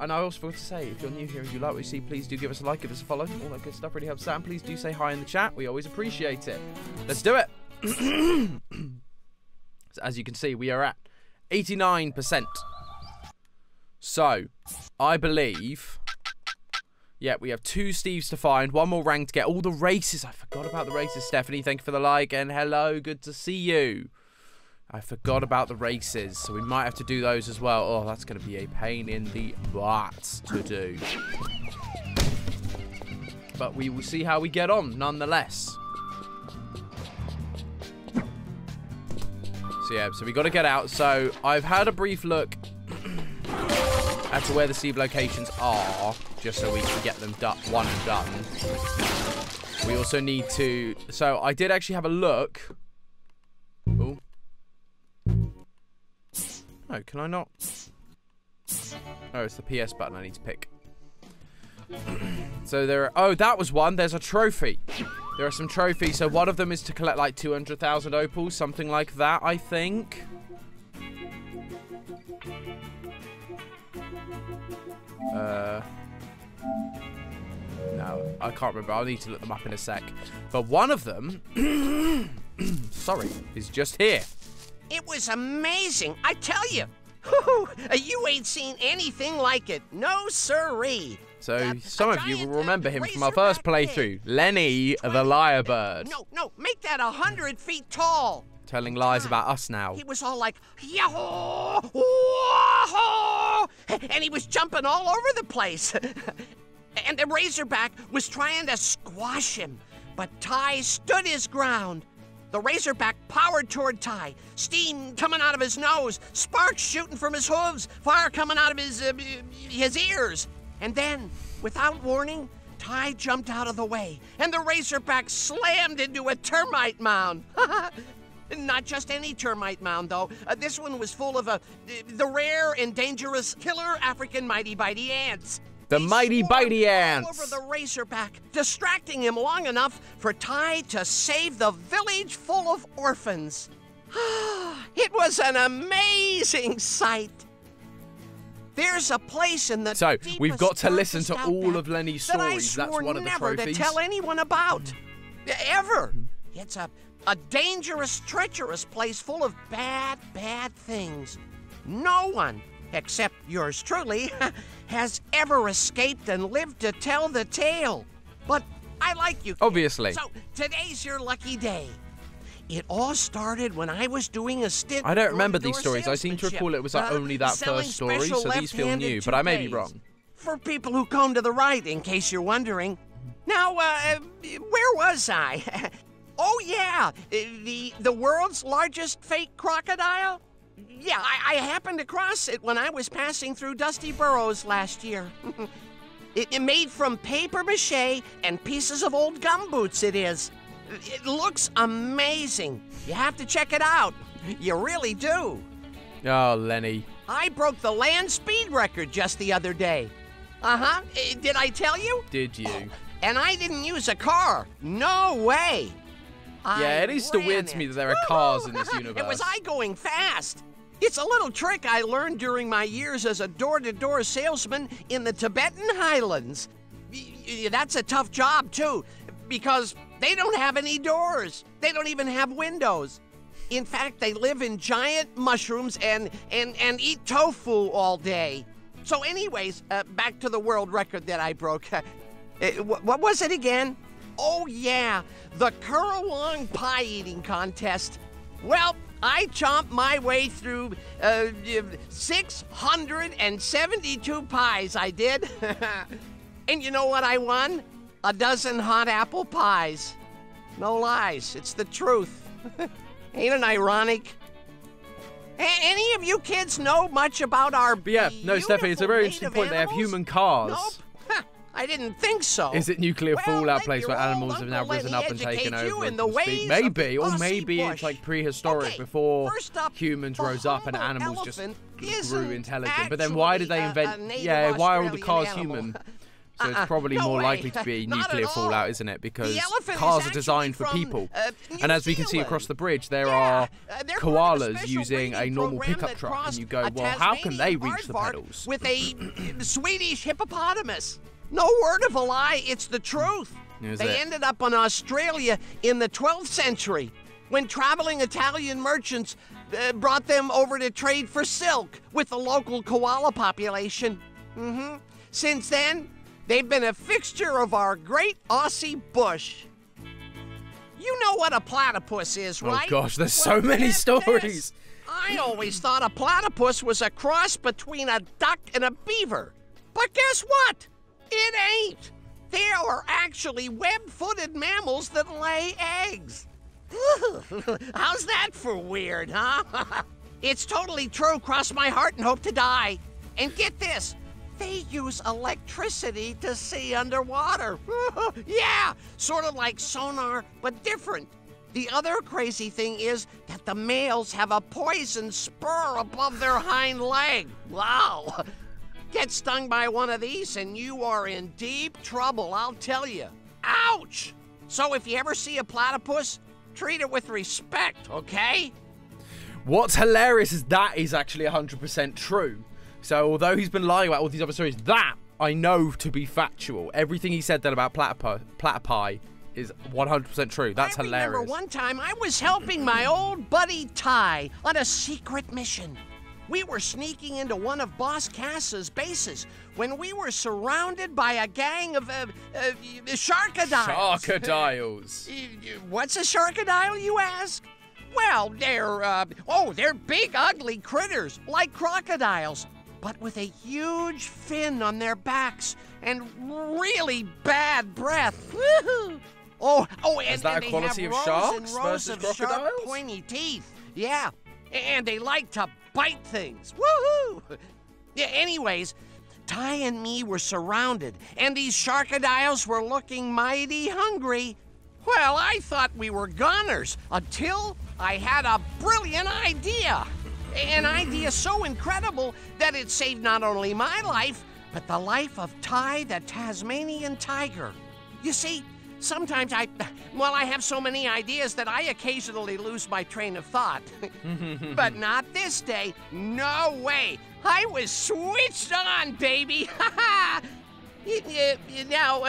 and I also forgot to say, if you're new here and you like what you see, please do give us a like, give us a follow. All that good stuff really helps out. And please do say hi in the chat. We always appreciate it. Let's do it. So as you can see, we are at 89%. So, I believe... Yeah, we have 2 Steves to find, 1 more rank to get all the races. I forgot about the races, Stephanie. Thank you for the like, and hello, good to see you. I forgot about the races, so we might have to do those as well. Oh, that's going to be a pain in the butt to do. But we will see how we get on, nonetheless. So yeah, so we got to get out. So I've had a brief look as to where the Steve locations are, just so we can get them one and done. We also need to... So I did actually have a look. Oh. No, can I not? Oh, it's the PS button I need to pick. So there are... Oh, that was one. There's a trophy. There are some trophies. So one of them is to collect like 200,000 opals, something like that, I think. No, I can't remember. I'll need to look them up in a sec. But one of them, sorry, is just here. It was amazing, I tell you. You ain't seen anything like it. No sirree. So some of you will remember him from our first playthrough, Lenny the Lyrebird. No, make that 100 feet tall. Telling lies about us now. He was all like, yahoo, wahoo, and he was jumping all over the place. And the Razorback was trying to squash him, but Ty stood his ground. The Razorback powered toward Ty, steam coming out of his nose, sparks shooting from his hooves, fire coming out of his ears. And then, without warning, Ty jumped out of the way, and the Razorback slammed into a termite mound. Not just any termite mound, though. This one was full of the rare and dangerous killer African mighty bitey ants. The mighty bitey ants! All over the Razorback, distracting him long enough for Ty to save the village full of orphans. It was an amazing sight. There's a place in the So, we've got to listen to darkest all of Lenny's stories. That I swore That's one of the never trophies. to tell anyone about. Ever. It's a dangerous, treacherous place full of bad things. No one, except yours truly, has ever escaped and lived to tell the tale. But I like you, kid. Obviously. So today's your lucky day. It all started when I was doing a stint. I don't remember these stories. I seem to recall it was like only that selling first story, so these feel new, but I may be wrong. For people who come to the right, in case you're wondering. Now, where was I? Oh yeah, the world's largest fake crocodile? Yeah, I happened across it when I was passing through Dusty Burrows last year. It made from paper mache and pieces of old gumboots, it is. It looks amazing. You have to check it out. You really do. Oh, Lenny. I broke the land speed record just the other day. Uh-huh. Did I tell you? Did you? And I didn't use a car. No way. Yeah, it is still weird to me that there are cars in this universe. It was I going fast. It's a little trick I learned during my years as a door-to-door salesman in the Tibetan highlands. That's a tough job, too, because they don't have any doors. They don't even have windows. In fact, they live in giant mushrooms and eat tofu all day. So anyways, back to the world record that I broke. What was it again? Oh, yeah, the Currawong pie eating contest. Well, I chomped my way through 672 pies, I did. And you know what I won? A dozen hot apple pies. No lies, it's the truth. Ain't it ironic? Any of you kids know much about our Stephanie, it's a very interesting point. They have human cars. Nope. I didn't think so. Is it nuclear fallout place where animals have now risen up and taken over? Maybe, or maybe it's like prehistoric before humans rose up and animals just grew intelligent. But then why did they invent? Yeah, why are all the cars human? So it's probably no more way. likely to be Not at nuclear all. fallout, isn't it? Because The elephant is cars are actually designed for from, people. New And as we can see Zealand. across the bridge, there Yeah, are they're part of a koalas special using a breeding normal program pickup that truck. And crossed you go, a well, how can they Tasmanian reach the aardvark pedals? with a Swedish hippopotamus. No word of a lie, it's the truth. Is They it? ended up in Australia in the 12th century when traveling Italian merchants brought them over to trade for silk with the local koala population. Since then, they've been a fixture of our great Aussie bush. You know what a platypus is, right? Oh gosh, there's so many get stories. this. I always thought a platypus was a cross between a duck and a beaver. But guess what? It ain't. They are actually web-footed mammals that lay eggs. How's that for weird, huh? It's totally true. Cross my heart and hope to die. And get this. They use electricity to see underwater. Yeah, sort of like sonar, but different. The other crazy thing is that the males have a poison spur above their hind leg. Wow. Get stung by one of these and you are in deep trouble, I'll tell you. Ouch! So if you ever see a platypus, treat it with respect, okay? What's hilarious is that is actually 100% true. So although he's been lying about all these other stories, that I know to be factual. Everything he said then about platypi is 100% true. That's hilarious. I remember one time I was helping my old buddy Ty on a secret mission. We were sneaking into one of Boss Cass's bases when we were surrounded by a gang of sharkadiles. Sharkadiles. What's a sharkadile, you ask? Well, they're big, ugly critters like crocodiles, but with a huge fin on their backs and really bad breath. Woohoo! And Is that and a they quality have of rows sharks and rows versus of sharp, crocodiles? pointy teeth. Yeah, and they like to bite things. Woohoo! Yeah, anyways, Ty and me were surrounded, and these sharkadiles were looking mighty hungry. Well, I thought we were goners until I had a brilliant idea. An idea so incredible that it saved not only my life, but the life of Ty the Tasmanian tiger. You see, sometimes I have so many ideas that I occasionally lose my train of thought. But not this day. No way. I was switched on, baby. Now,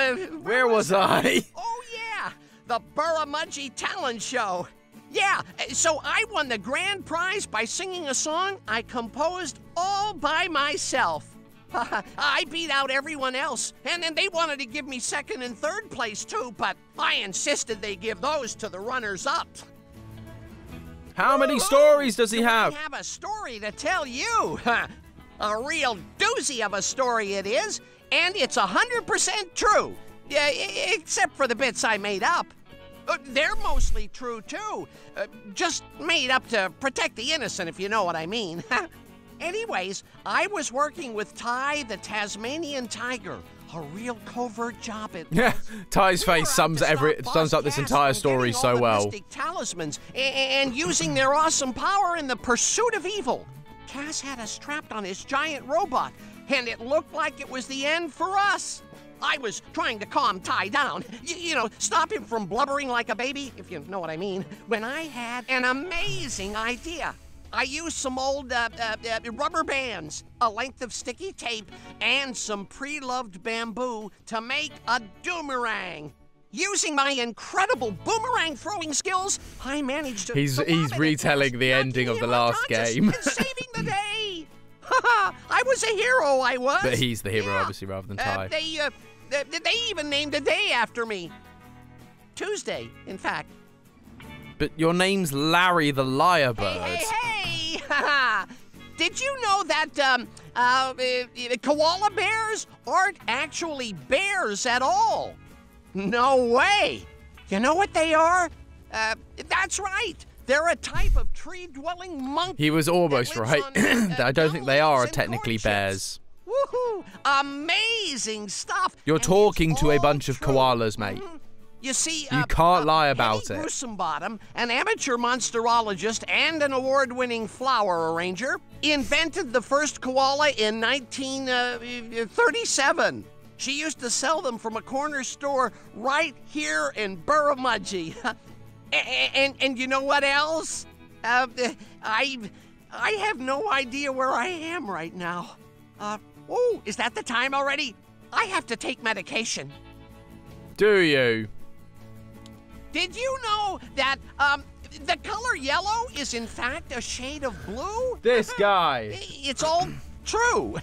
Where was I? Oh, yeah. The Burramudgee Talent Show. Yeah, so I won the grand prize by singing a song I composed all by myself. I beat out everyone else, and then they wanted to give me second and third place too, but I insisted they give those to the runners-up. How many stories does he have? I have a story to tell you. A real doozy of a story it is, and it's 100% true. Except for the bits I made up. They're mostly true, too. Just made up to protect the innocent, if you know what I mean. Anyways, I was working with Ty the Tasmanian tiger. A real covert job it was. Yeah, Ty's We were face out to sums up this Cass entire from story getting all so the well. mystic talismans and using their awesome power in the pursuit of evil. Cass had us trapped on his giant robot, and it looked like it was the end for us. I was trying to calm Ty down, stop him from blubbering like a baby, if you know what I mean, when I had an amazing idea. I used some old rubber bands, a length of sticky tape, and some pre-loved bamboo to make a doomerang. Using my incredible boomerang throwing skills, I managed to. He's lob it at retelling Cass, the ending knocking of the him last unconscious game. and saving the day. I was a hero, I was. But he's the hero, Yeah. obviously, rather than Ty. They even named a day after me. Tuesday, in fact. But your name's Larry the Lyrebird. Hey! Did you know that koala bears aren't actually bears at all? No way! You know what they are? That's right. They're a type of tree-dwelling monkey. He was almost that lives right. on, I don't think they are leaves and technically corn chips. bears. Woohoo! Amazing stuff. You're And talking it's to a all bunch of true. koalas, mate. You see, You can't lie about Eddie it. Gruesomebottom, an amateur monsterologist and an award-winning flower arranger, invented the first koala in 1937. She used to sell them from a corner store right here in Burramudgee. and you know what else? I have no idea where I am right now. Oh, is that the time already? I have to take medication. Do you? Did you know that the color yellow is in fact a shade of blue? This guy. It's all true.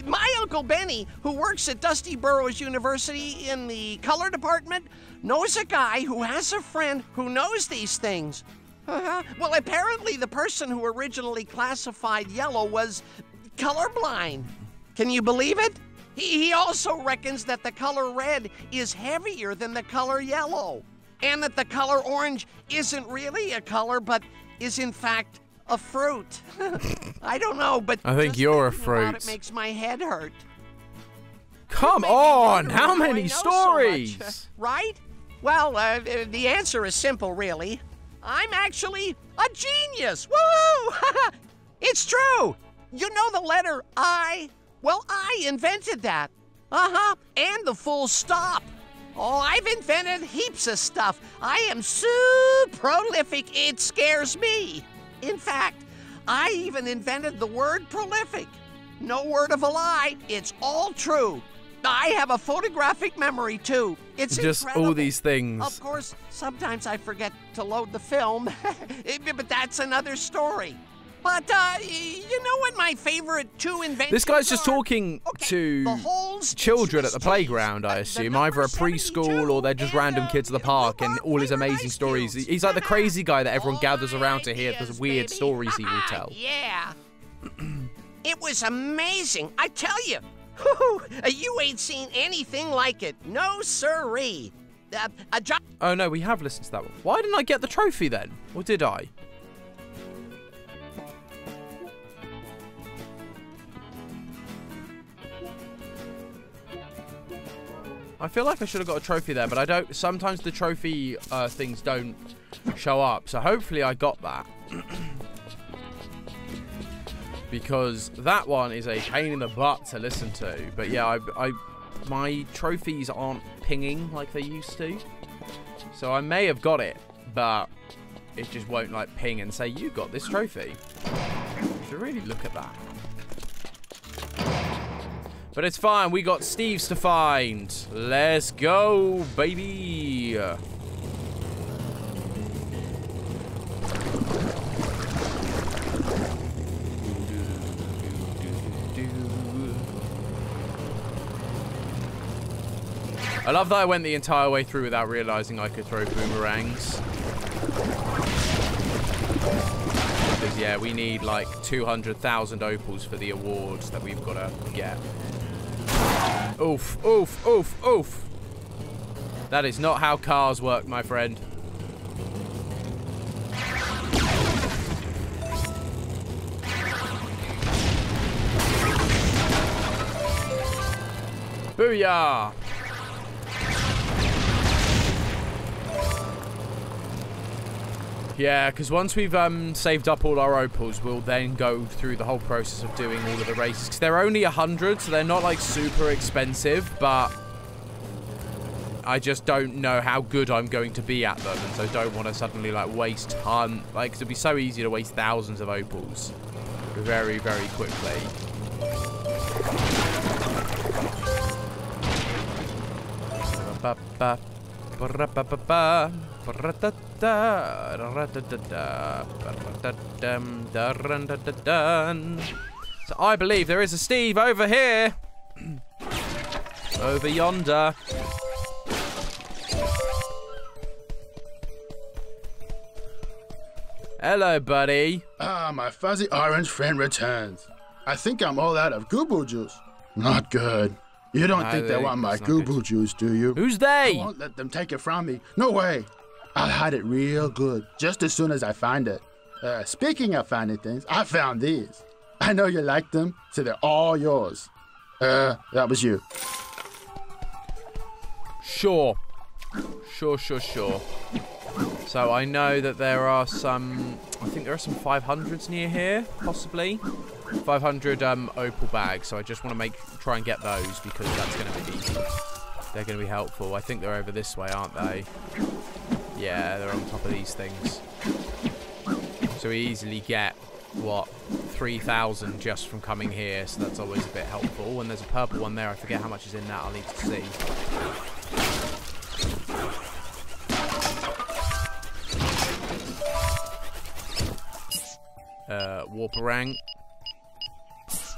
My Uncle Benny, who works at Dusty Burrows University in the color department, knows a guy who has a friend who knows these things. Well, apparently the person who originally classified yellow was colorblind. Can you believe it? He also reckons that the color red is heavier than the color yellow, and that the color orange isn't really a color, but is in fact a fruit. I don't know, but I think you're a fruit. It makes my head hurt. Come on, how many stories? So right? Well, the answer is simple, really. I'm actually a genius. Woo! It's true. You know the letter I? Well, I invented that. And the full stop. Oh, I've invented heaps of stuff. I am so prolific, it scares me. In fact, I even invented the word prolific. No word of a lie, it's all true. I have a photographic memory, too. It's just incredible. All these things. Of course, sometimes I forget to load the film, but that's another story. But, you know what my favorite two inventions This guy's just are? talking to the holes children at the cheese, playground, I assume. Either a preschool or they're just random kids at the park, and all his amazing stories. He's like the crazy guy that everyone gathers around to hear the weird stories he will tell. Yeah. It was amazing, I tell you. You ain't seen anything like it. No siree. Oh no, we have listened to that one. Why didn't I get the trophy then? Or did I? I feel like I should have got a trophy there, but I don't. Sometimes the trophy things don't show up, so hopefully I got that. Because that one is a pain in the butt to listen to. But yeah, my trophies aren't pinging like they used to. So I may have got it, but it just won't like ping and say, you got this trophy. I should really look at that. But it's fine, we got Steve's to find. Let's go, baby. I love that I went the entire way through without realizing I could throw boomerangs. Because yeah, we need like 200,000 opals for the awards that we've got to get. Oof, oof, oof, oof. That is not how cars work, my friend. Booyah! Yeah, because once we've saved up all our opals, we'll then go through the whole process of doing all of the races. Because they're only 100, so they're not like super expensive, but I just don't know how good I'm going to be at them, and so don't want to suddenly like waste like, 'cause it'd be so easy to waste thousands of opals very, very quickly. So I believe there is a Steve over here. Over yonder. Hello, buddy. Ah, my fuzzy orange friend returns. I think I'm all out of Google juice. Not good. You don't think they want my Google juice, do you? Who's they? I won't let them take it from me. No way. I'll hide it real good, just as soon as I find it. Speaking of finding things, I found these. I know you like them, so they're all yours. That was you. Sure. Sure. So I know that there are some, I think there are some 500s near here, possibly. 500 opal bags, so I just want to try and get those because that's going to be, they're going to be helpful. I think they're over this way, aren't they? Yeah, they're on top of these things. So we easily get, what, 3,000 just from coming here, so that's always a bit helpful. And there's a purple one there, I forget how much is in that, I'll need to see. Warparang.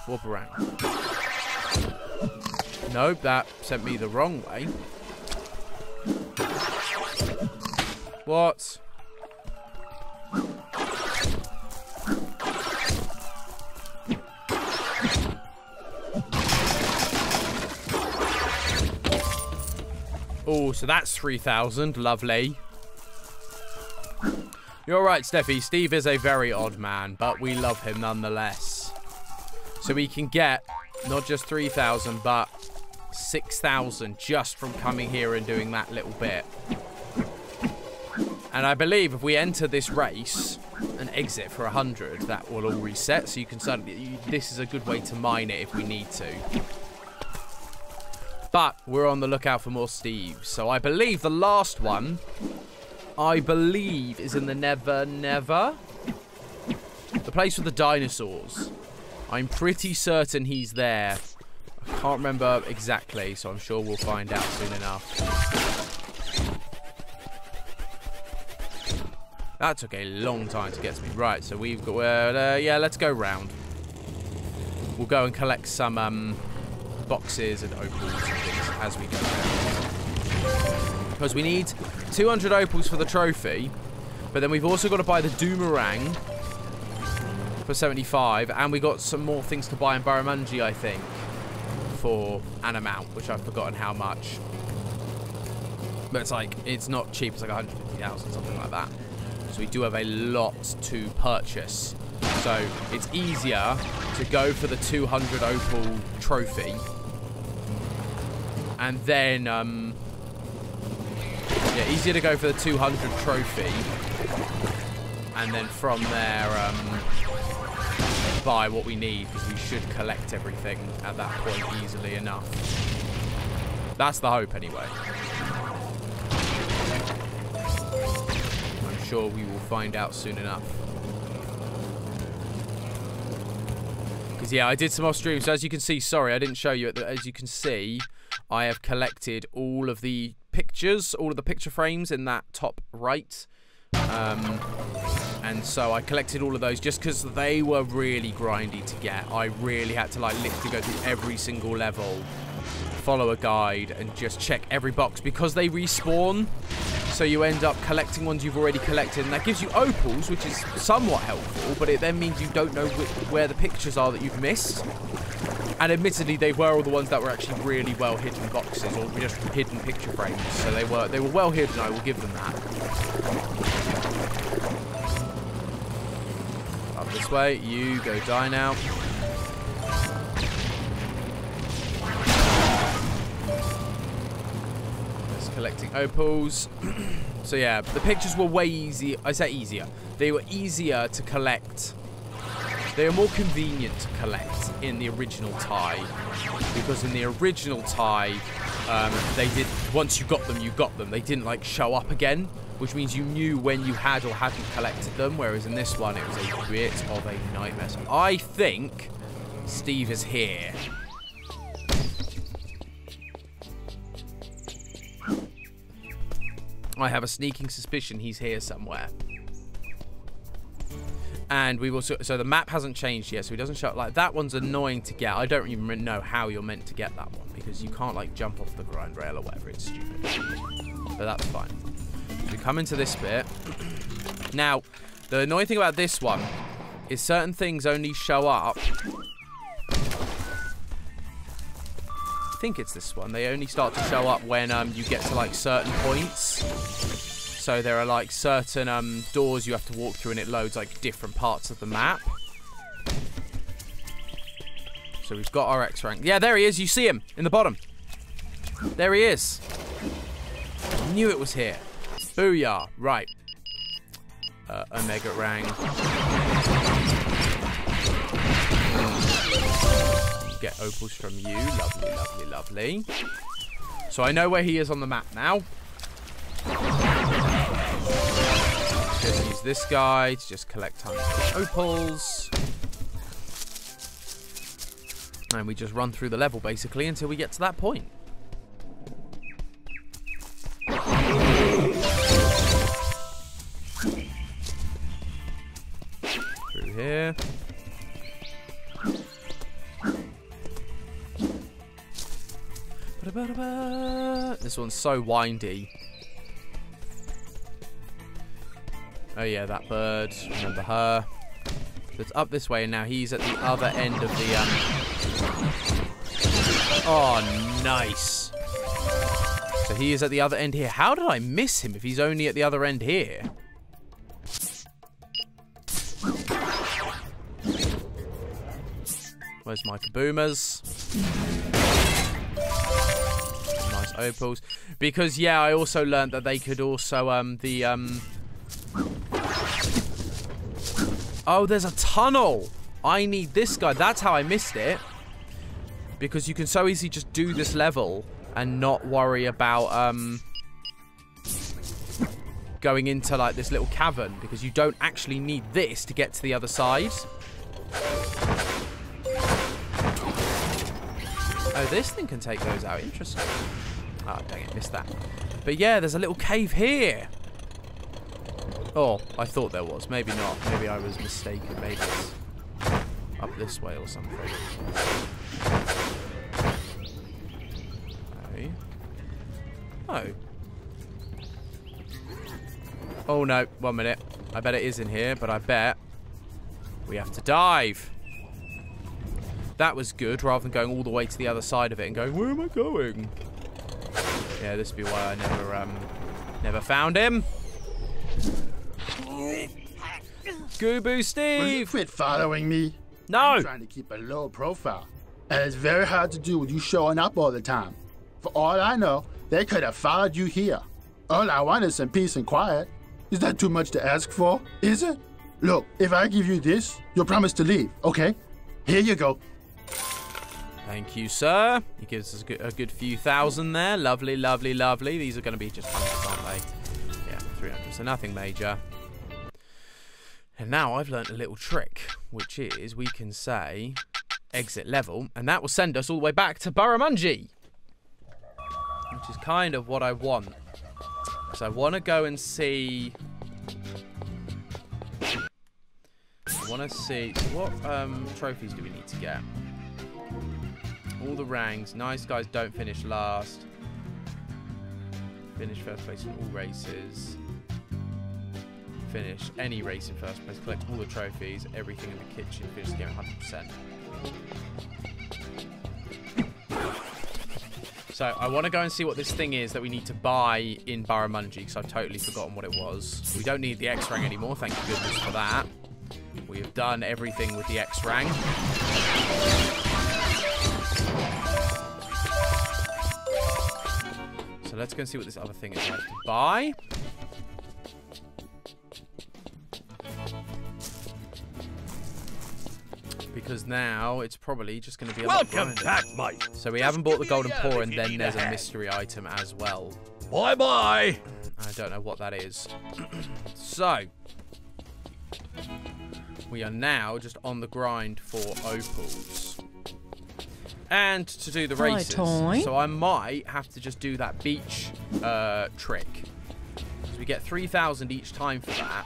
Warparang. Nope, that sent me the wrong way. What? Oh, so that's 3,000. Lovely. You're right, Steffi. Steve is a very odd man, but we love him nonetheless. So we can get not just 3,000, but 6,000 just from coming here and doing that little bit. And I believe if we enter this race and exit for 100, that will all reset. So you can certainly... This is a good way to mine it if we need to. But we're on the lookout for more Steves. So I believe the last one... is in the Never Never. The place with the dinosaurs. I'm pretty certain he's there. I can't remember exactly, so I'm sure we'll find out soon enough. That took a long time to get to me. Right, so we've got... yeah, let's go round. We'll go and collect some boxes and opals and things as we go down. Because we need 200 opals for the trophy, but then we've also got to buy the Doomerang for 75, and we got some more things to buy in Barramundi, I think, for an amount, which I've forgotten how much. But it's like, it's not cheap, it's like 150,000, something like that. So we do have a lot to purchase. So it's easier to go for the 200 opal trophy, and then, yeah, easier to go for the 200 trophy, and then from there, buy what we need, because we should collect everything at that point easily enough. That's the hope, anyway. I'm sure we will find out soon enough. Because, yeah, I did some off stream, so as you can see, sorry, I didn't show you it, as you can see, I have collected all of the pictures, all of the picture frames in that top right. And so I collected all of those just because they were really grindy to get. I really had to, like, literally go through every single level, follow a guide, and just check every box because they respawn. So you end up collecting ones you've already collected, and that gives you opals, which is somewhat helpful, but it then means you don't know where the pictures are that you've missed. And admittedly, they were all the ones that were actually really well hidden boxes, or just hidden picture frames. So they were well hidden, I will give them that. Up this way, you go die now. Just collecting opals. So yeah, the pictures were way easier. I say easier. They were easier to collect. They are more convenient to collect in the original tie, because in the original tie, they did, once you got them, you got them. They didn't, like, show up again, which means you knew when you had or hadn't collected them, whereas in this one, it was a bit of a nightmare. So I think Steve is here. I have a sneaking suspicion he's here somewhere. And we've also, so the map hasn't changed yet, so it doesn't show up. Like, that one's annoying to get. I don't even know how you're meant to get that one, because you can't, like, jump off the grind rail or whatever. It's stupid. But that's fine. We come into this bit. Now, the annoying thing about this one is certain things only show up. I think it's this one. They only start to show up when you get to, like, certain points. So there are, like, certain doors you have to walk through, and it loads, like, different parts of the map. So we've got our X rank. Yeah, there he is. You see him in the bottom. There he is. Knew it was here. Booyah. Right. Omega rank. Get opals from you. Lovely, lovely, lovely. So I know where he is on the map now. Just use this guy to just collect tons of opals. And we just run through the level, basically, until we get to that point. Through here. This one's so windy. Oh yeah, that bird. Remember her. It's up this way, and now he's at the other end of the... Oh, nice. So he is at the other end here. How did I miss him if he's only at the other end here? Where's my kaboomers? Nice opals. Because, yeah, I also learned that they could also, Oh, there's a tunnel. I need this guy. That's how I missed it. Because you can so easily just do this level and not worry about going into like this little cavern, because you don't actually need this to get to the other side. Oh, this thing can take those out. Interesting. Oh, dang it. Missed that. But yeah, there's a little cave here. Oh, I thought there was. Maybe not. Maybe I was mistaken. Maybe it's up this way or something. Okay. Oh. Oh, no. 1 minute. I bet it is in here, but I bet we have to dive. That was good, rather than going all the way to the other side of it and going, where am I going? Yeah, this would be why I never found him. Gooboo Steve! Will you quit following me? No! I'm trying to keep a low profile. And it's very hard to do with you showing up all the time. For all I know, they could have followed you here. All I want is some peace and quiet. Is that too much to ask for? Is it? Look, if I give you this, you'll promise to leave, okay? Here you go. Thank you, sir. He gives us a good few thousand there. Lovely, lovely, lovely. These are going to be just hundreds, aren't they? Yeah, 300, so nothing major. And now I've learnt a little trick, which is we can say exit level, and that will send us all the way back to Barramungi, which is kind of what I want. So I want to go and see... I want to see... What trophies do we need to get? All the ranks. Nice guys don't finish last. Finish first place in all races. Finish any race in first place. Collect all the trophies. Everything in the kitchen. Finish the game 100%. So I want to go and see what this thing is that we need to buy in Barramungi, because I've totally forgotten what it was. We don't need the X rank anymore. Thank goodness for that. We have done everything with the X rank. So let's go and see what this other thing is I have to buy. Because now it's probably just going to be a Welcome back, mate. So we haven't bought the golden paw, and then there's a mystery item as well. Bye-bye. I don't know what that is. So we are now just on the grind for opals. And to do the races. So I might have to just do that beach trick. So we get 3,000 each time for that.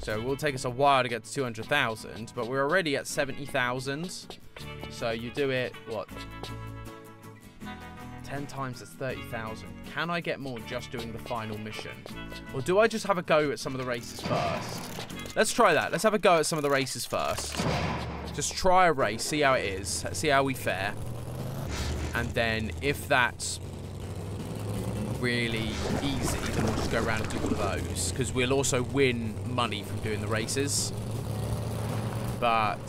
So it will take us a while to get to 200,000, but we're already at 70,000. So you do it, what? 10 times, that's 30,000. Can I get more just doing the final mission? Or do I just have a go at some of the races first? Let's try that. Let's have a go at some of the races first. Just try a race, see how it is, see how we fare. And then if that's really easy, then we'll just go around and do all of those, because we'll also win money from doing the races. But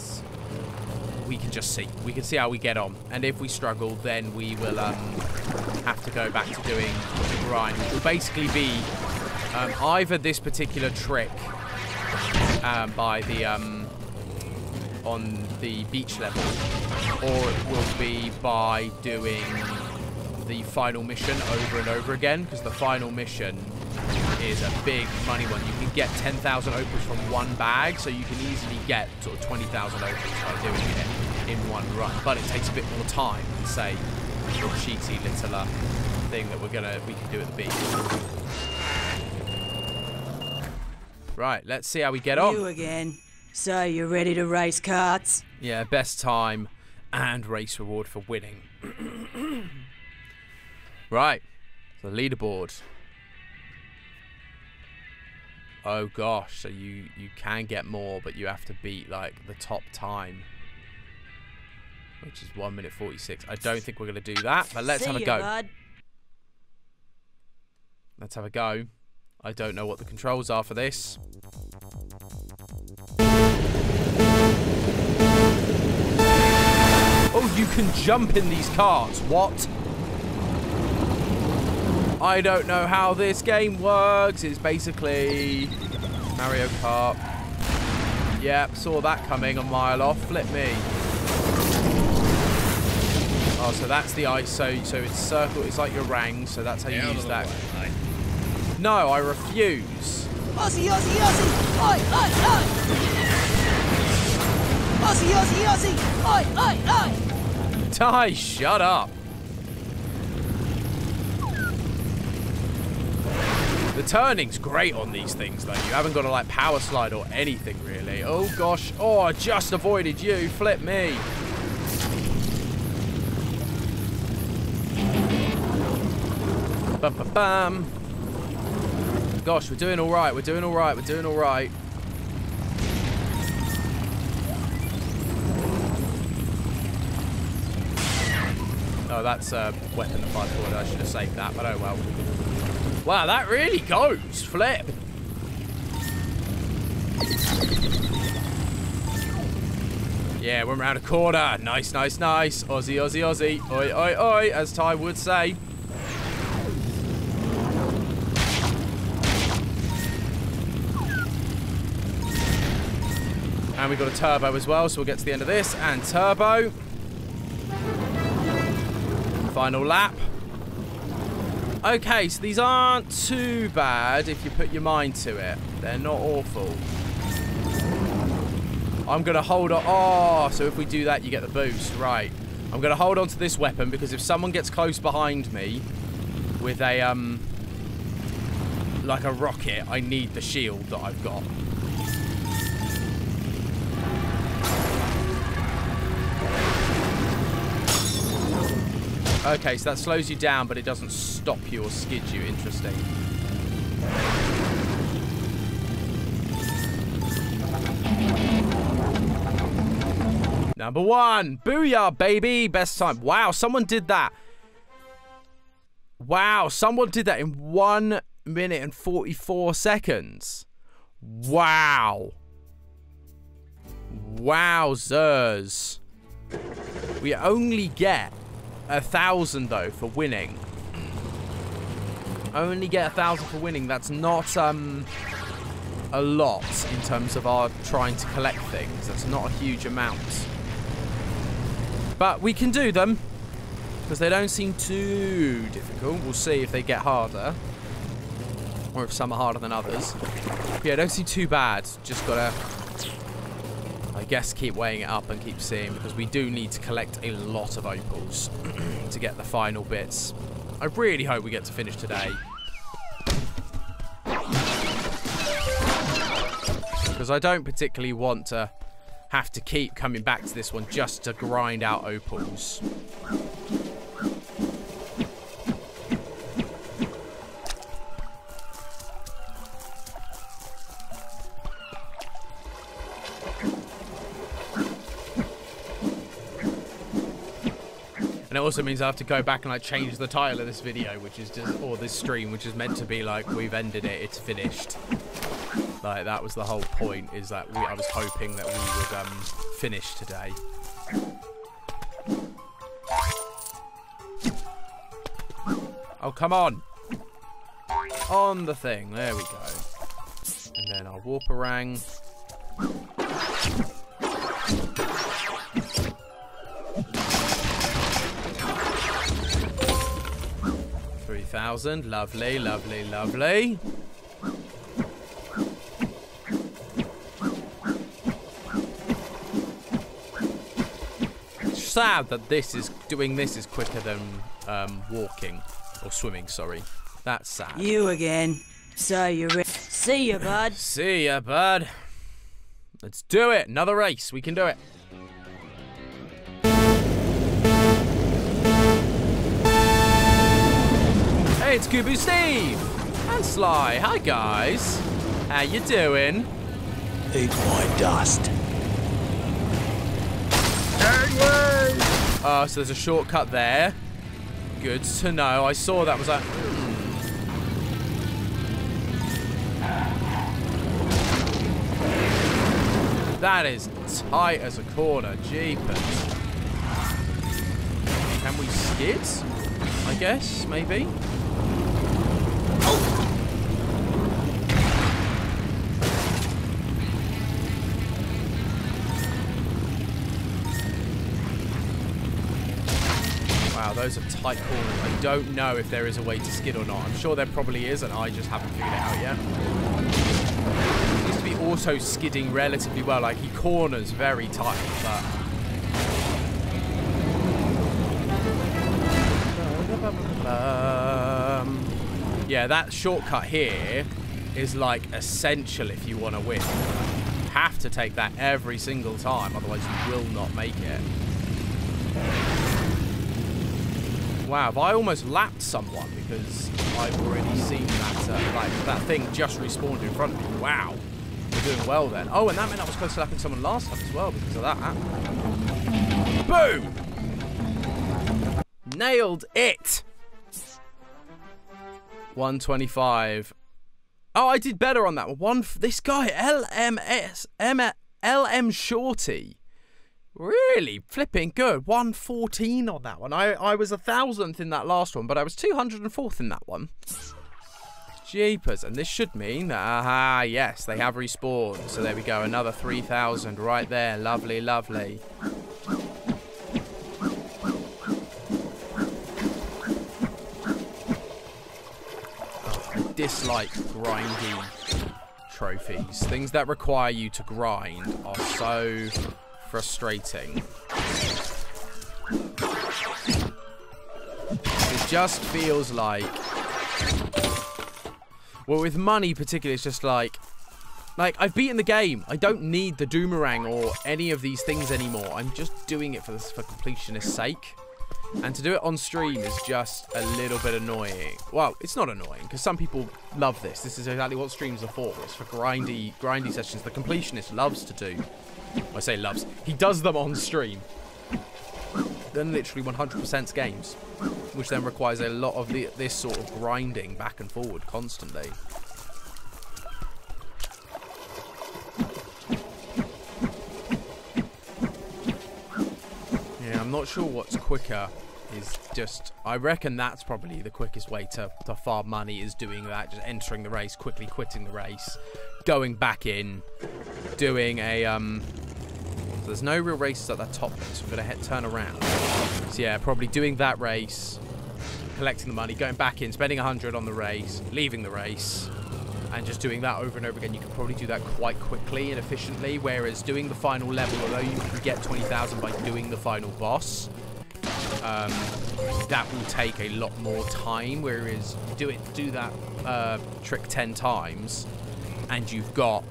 we can just see. We can see how we get on. And if we struggle, then we will have to go back to doing the grind, which will basically be either this particular trick by the on the beach level, or it will be by doing the final mission over and over again, because the final mission is a big money one. You can get 10,000 opals from one bag, so you can easily get sort of 20,000 opals by doing it in one run. But it takes a bit more time than, say, the cheaty little thing that we can do at the beach. Right, let's see how we get on. You again. So you're ready to race karts? Yeah, best time and race reward for winning. Right, the leaderboard. Oh gosh, so you can get more, but you have to beat like the top time, which is 1 minute 46. I don't think we're gonna do that, but let's have a go. Bud. Let's have a go. I don't know what the controls are for this. Oh, you can jump in these carts. What? I don't know how this game works. It's basically Mario Kart. Yep, saw that coming a mile off. Flip me. Oh, so that's the ice. So it's circle. It's like your rang. So that's how you use that. No, I refuse. Aussie, Aussie, Aussie! Oi, oi, oi! Aussie, Aussie, Aussie! Oi, oi, oi! Ty, shut up. The turning's great on these things, though. You haven't got to, like, power slide or anything, really. Oh, gosh. Oh, I just avoided you. Flip me. Bam-bam-bam. Gosh, we're doing all right. We're doing all right. We're doing all right. Oh, that's a weapon to fight forward. I should have saved that, but oh well. Wow, that really goes. Flip. Yeah, went round a corner. Nice, nice, nice. Aussie, Aussie, Aussie. Oi, oi, oi, as Ty would say. And we got a turbo as well, so we'll get to the end of this. And turbo. Final lap. Okay, so these aren't too bad if you put your mind to it. They're not awful. I'm going to hold on. Oh, so if we do that, you get the boost. Right. I'm going to hold on to this weapon because if someone gets close behind me with a, like a rocket, I need the shield that I've got. Okay, so that slows you down, but it doesn't stop you or skid you. Interesting. Number 1. Booyah, baby. Best time. Wow, someone did that. Wow, someone did that in 1 minute and 44 seconds. Wow. Wowzers. We only get 1,000 though for winning. Only get 1,000 for winning. That's not a lot in terms of our trying to collect things. That's not a huge amount. But we can do them because they don't seem too difficult. We'll see if they get harder or if some are harder than others. Yeah, don't seem too bad. Just gotta, I guess, keep weighing it up and keep seeing, because we do need to collect a lot of opals to get the final bits. I really hope we get to finish today, because I don't particularly want to have to keep coming back to this one just to grind out opals. And it also means I have to go back and like change the title of this video, which is just, or this stream, which is meant to be like, we've ended it, it's finished. Like, that was the whole point, is that I was hoping that we would finish today. Oh, come on. On the thing, there we go. And then our warp-a-rang. 3,000. Lovely, lovely, lovely. It's sad that doing this is quicker than walking or swimming. Sorry, that's sad. You again. So you're ready. See ya, bud. See ya, bud. Let's do it. Another race. We can do it. Hey, it's Scooby Steve and Sly. Hi, guys. How you doing? Eat my dust. Oh, so there's a shortcut there. Good to know. I saw that was like... That is tight as a corner. Jeepers. Can we skid? I guess, maybe. Wow, those are tight corners. I don't know if there is a way to skid or not. I'm sure there probably is, and I just haven't figured it out yet. He seems to be also skidding relatively well. Like, he corners very tight, but... yeah, that shortcut here is, like, essential if you want to win. You have to take that every single time, otherwise you will not make it. Wow, have I almost lapped someone because I've already seen that, like, that thing just respawned in front of me. Wow. We're doing well then. Oh, and that meant I was close to lapping someone last time as well because of that. Boom! Nailed it! 125. Oh, I did better on that one. This guy, LM Shorty. Really flipping good. 114 on that one. I was 1,000th in that last one, but I was 204th in that one. Jeepers. And this should mean that, yes, they have respawned. So there we go. Another 3,000 right there. Lovely, lovely. Oh, I dislike grindy trophies. Things that require you to grind are so... frustrating. It just feels like, well, with money particularly, it's just like I've beaten the game. I don't need the Doomerang or any of these things anymore. I'm just doing it for completionist's sake. And to do it on stream is just a little bit annoying. Well, it's not annoying because some people love this. This is exactly what streams are for. It's for grindy sessions. The completionist loves to do. I say loves. He does them on stream. Then literally 100% games, which then requires a lot of this sort of grinding back and forward constantly. Yeah, I'm not sure what's quicker. Is just, I reckon that's probably the quickest way to farm money, is doing that, just entering the race, quickly quitting the race, going back in, doing a, there's no real races at that top bit, so I'm going to turn around. So yeah, probably doing that race, collecting the money, going back in, spending 100 on the race, leaving the race, and just doing that over and over again. You can probably do that quite quickly and efficiently, whereas doing the final level, although you can get 20,000 by doing the final boss, that will take a lot more time, whereas do that trick 10 times and you've got...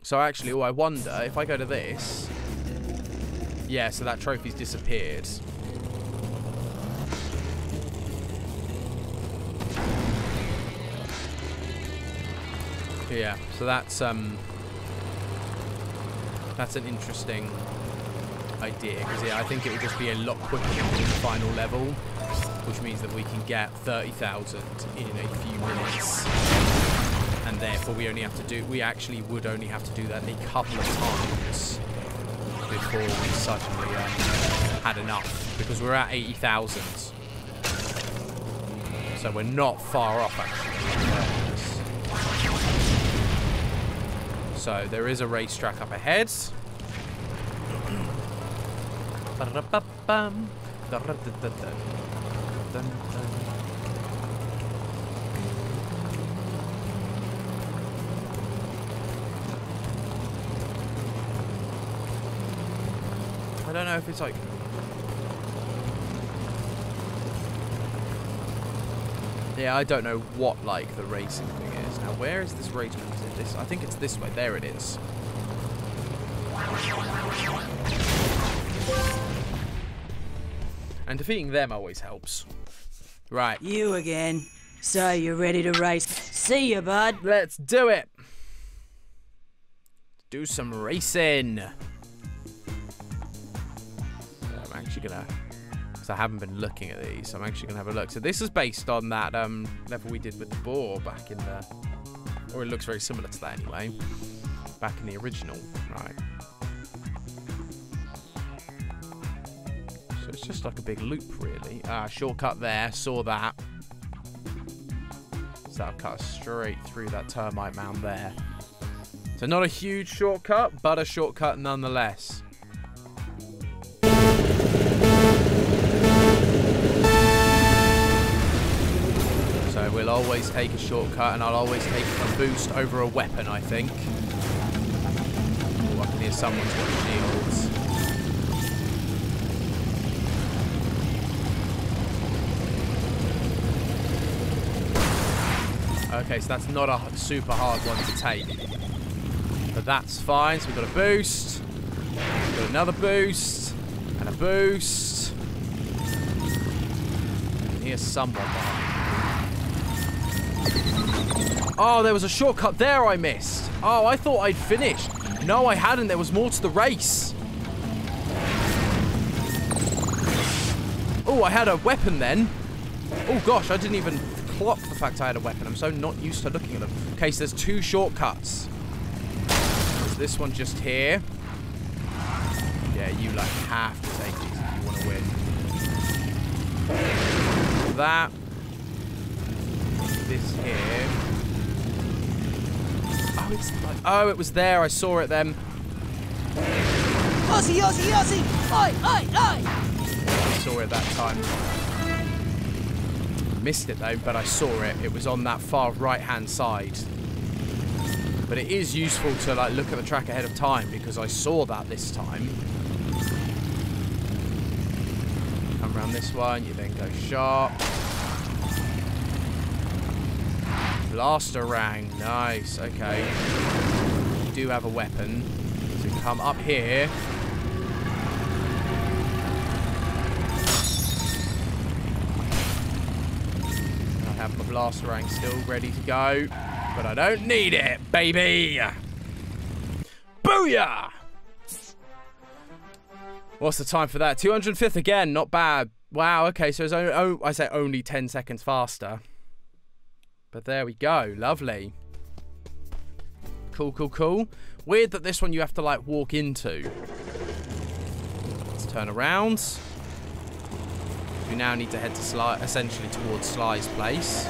So actually, I wonder if I go to this, yeah, so that trophy's disappeared. Yeah, so that's an interesting idea, because yeah, I think it will just be a lot quicker than the final level, which means that we can get 30,000 in a few minutes, and therefore we actually would only have to do that a couple of times before we suddenly had enough, because we're at 80,000, so we're not far off actually. So there is a racetrack up ahead. dun, dun. I don't know if it's like... Yeah, I don't know what, like, the racing thing is. Now, where is this race? Is it this? I think it's this way. There it is. And defeating them always helps. Right. You again. So you're ready to race. See ya, bud. Let's do it. Do some racing. I'm actually gonna, because I haven't been looking at these, I'm actually gonna have a look. So this is based on that level we did with the boar back in the, or it looks very similar to that anyway, back in the original. Right. So it's just like a big loop, really. Shortcut there. Saw that. So that'll cut us straight through that termite mound there. So not a huge shortcut, but a shortcut nonetheless. So we'll always take a shortcut, and I'll always take a boost over a weapon, I think. Oh, I can hear someone's got shields. Okay, so that's not a super hard one to take. But that's fine. So we've got a boost. We've got another boost. And a boost. And here's someone behind. Oh, there was a shortcut there I missed. Oh, I thought I'd finished. No, I hadn't. There was more to the race. Oh, I had a weapon then. Oh, gosh, I didn't even clock the fact I had a weapon. I'm so not used to looking at them. Okay, so there's two shortcuts. There's this one just here. Yeah, you like have to take these if you want to win. That. This here. Oh, it's like, oh, it was there. I saw it then. Aussie, Aussie, Aussie! Oi, oi, oi! I saw it that time. Missed it though, but I saw it. It was on that far right-hand side. But it is useful to like look at the track ahead of time because I saw that this time. Come around this one, you then go sharp. Blaster rang, nice, okay. You do have a weapon. So you come up here. I have my blaster rang still ready to go. But I don't need it, baby! Booyah! What's the time for that? 205th again, not bad. Wow, okay, so it's only, I say only 10 seconds faster. But there we go, lovely. Cool, cool, cool. Weird that this one you have to, like, walk into. Let's turn around. We now need to head to essentially towards Sly's place.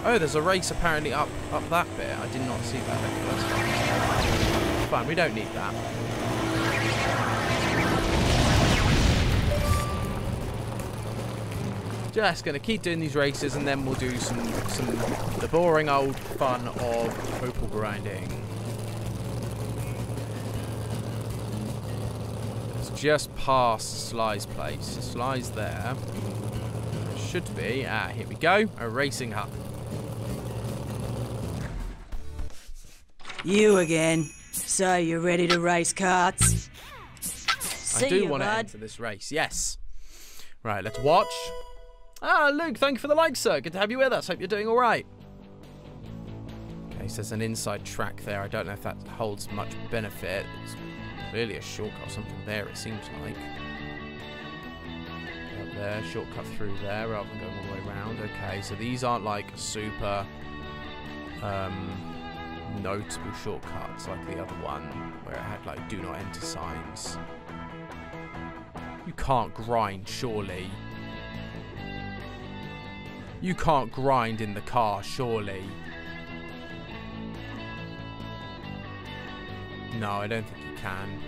Oh, there's a race apparently up that bit. I did not see that. Okay, that's fine. Fine, we don't need that. Just gonna keep doing these races, and then we'll do the boring old fun of opal grinding. It's just past Sly's place. Sly's there. It should be. Here we go. A racing hub. You again. So you're ready to race karts? I do want to enter this race, yes. Right, let's watch. Ah, Luke, thank you for the like, sir. Good to have you with us. Hope you're doing all right. Okay, so there's an inside track there. I don't know if that holds much benefit. It's clearly a shortcut or something there, it seems like. Up there, shortcut through there rather than going all the way around. Okay, so these aren't like super notable shortcuts like the other one where it had like do not enter signs. You can't grind, surely. You can't grind in the car, surely. No, I don't think you can.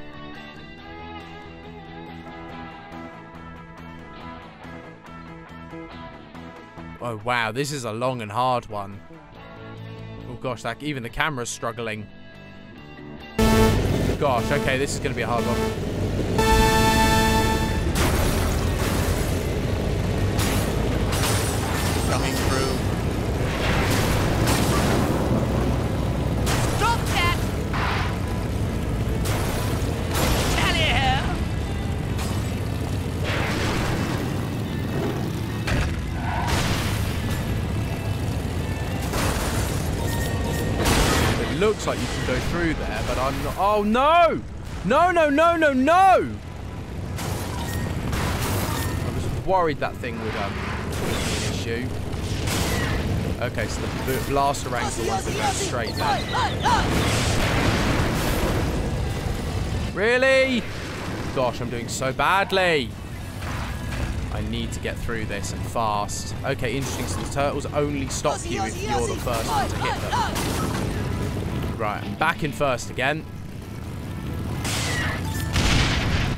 Oh, wow. This is a long and hard one. Oh, gosh. Even the camera's struggling. Gosh. Okay, this is going to be a hard one. Coming through. Stop that! Tally here! It looks like you can go through there, but I'm not. Oh, no! No, no, no, no, no! I was worried that thing would be an issue. Okay, so the blaster ranks are the ones that go straight down. Really? Gosh, I'm doing so badly. I need to get through this and fast. Okay, interesting. So the turtles only stop you if you're the first one to hit them. Right, I'm back in first again.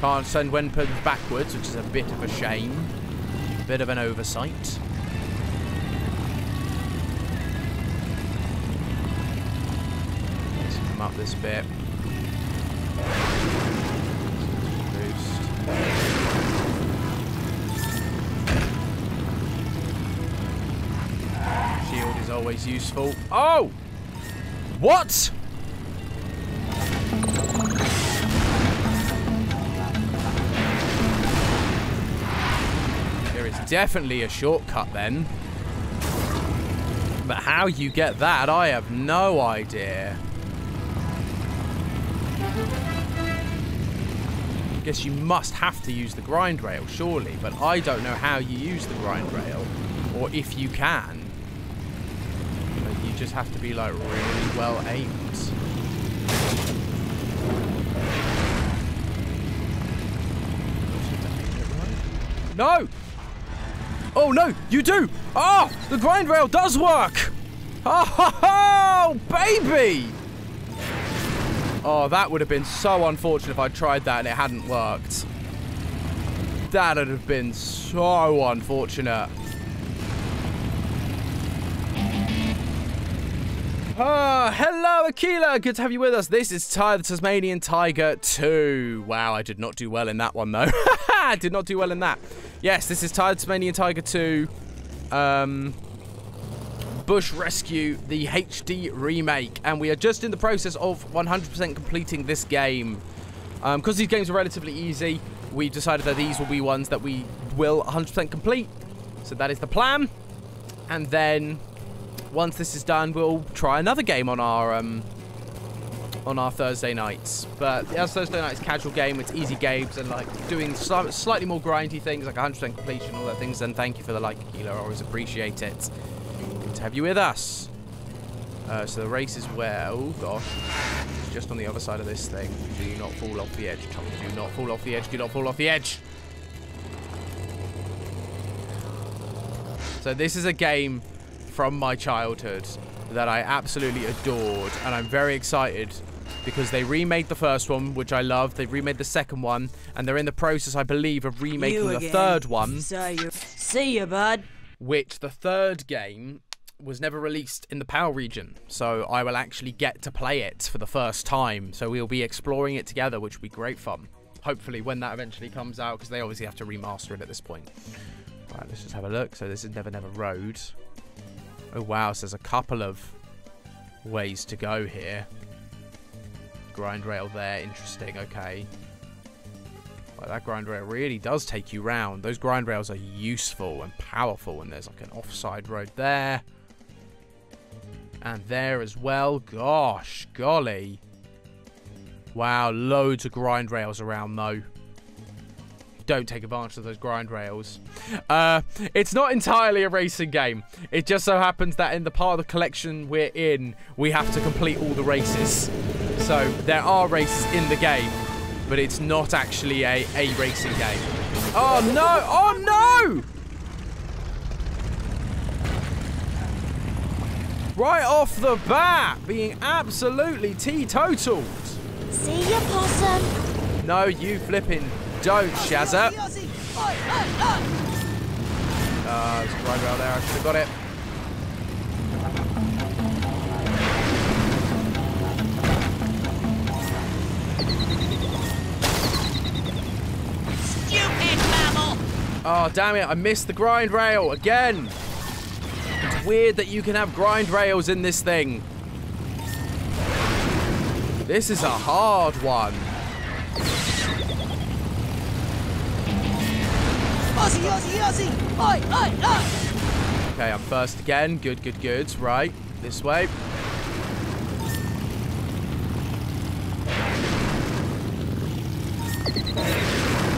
Can't send weapons backwards, which is a bit of a shame. Bit of an oversight. Let's come up this bit. Boost. Shield is always useful. Oh! What? There is definitely a shortcut then. But how you get that, I have no idea. I guess you must have to use the grind rail, surely. But I don't know how you use the grind rail. Or if you can. But you just have to be, like, really well aimed. No! Oh, no, you do! Oh, the grind rail does work! Oh, baby! Oh, that would have been so unfortunate if I tried that and it hadn't worked. That would have been so unfortunate. Hello, Aquila. Good to have you with us. This is the Tasmanian Tiger 2. Wow, I did not do well in that one, though. I did not do well in that. Yes, this is Tasmanian Tiger 2. Bush Rescue, the HD remake. And we are just in the process of 100% completing this game. Because these games are relatively easy, we decided that these will be ones that we will 100% complete. So that is the plan. And then once this is done, we'll try another game on our Thursday nights. But as Thursday nights, casual game, it's easy games and like doing slightly more grindy things, like 100% completion, all that things. And thank you for the like, Aquila. I always appreciate it. Good to have you with us. So the race is where, oh gosh, it's just on the other side of this thing. Do not fall off the edge, Tom. Do not fall off the edge. Do not fall off the edge. So this is a game from my childhood that I absolutely adored, and I'm very excited because they remade the first one, which I loved. They remade the second one, and they're in the process, I believe, of remaking the third one. See you, bud. Which the third game was never released in the PAL region, so I will actually get to play it for the first time. So we'll be exploring it together, which will be great fun. Hopefully, when that eventually comes out, because they obviously have to remaster it at this point. Right, let's just have a look. So this is Never Never Road. Oh wow, so there's a couple of ways to go here. Grind rail there, interesting, okay. Well, that grind rail really does take you round. Those grind rails are useful and powerful, and there's like an offside road there. And there as well. Gosh, golly. Wow, loads of grind rails around though. Don't take advantage of those grind rails. It's not entirely a racing game. It just so happens that in the part of the collection we're in, we have to complete all the races. So there are races in the game, but it's not actually a racing game. Oh no! Oh no! Right off the bat, being absolutely teetotaled. See ya, possum. No, you flipping don't, Shazza. There's a grind rail there. I should have got it. Stupid mammal! Oh, damn it. I missed the grind rail again. It's weird that you can have grind rails in this thing. This is a hard one. Aussie, Aussie, Aussie! Oi, oi, oi! Okay, I'm first again. Good, good, good. Right, this way.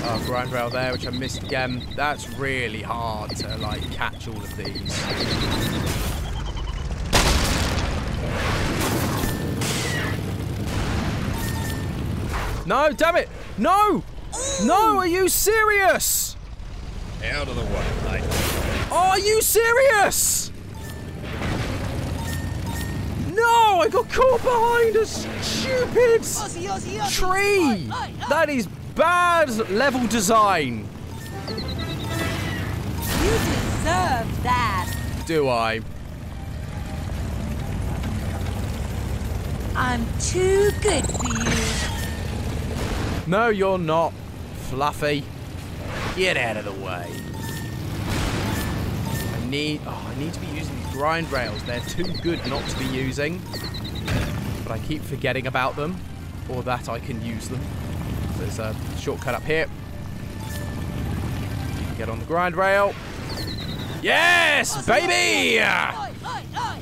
Oh, grind rail there, which I missed again. That's really hard to, like, catch all of these. No, damn it! No! No, are you serious? Out of the way, mate. Are you serious? No, I got caught behind a stupid Aussie, Aussie, Aussie! tree. Oi, oi, oi. That is bad level design. You deserve that! Do I? I'm too good for you. No, you're not, Fluffy. Get out of the way. I need to be using these grind rails. They're too good not to be using. But I keep forgetting about them, or that I can use them. There's a shortcut up here. Get on the grind rail. Yes, baby! Oi, oi, oi!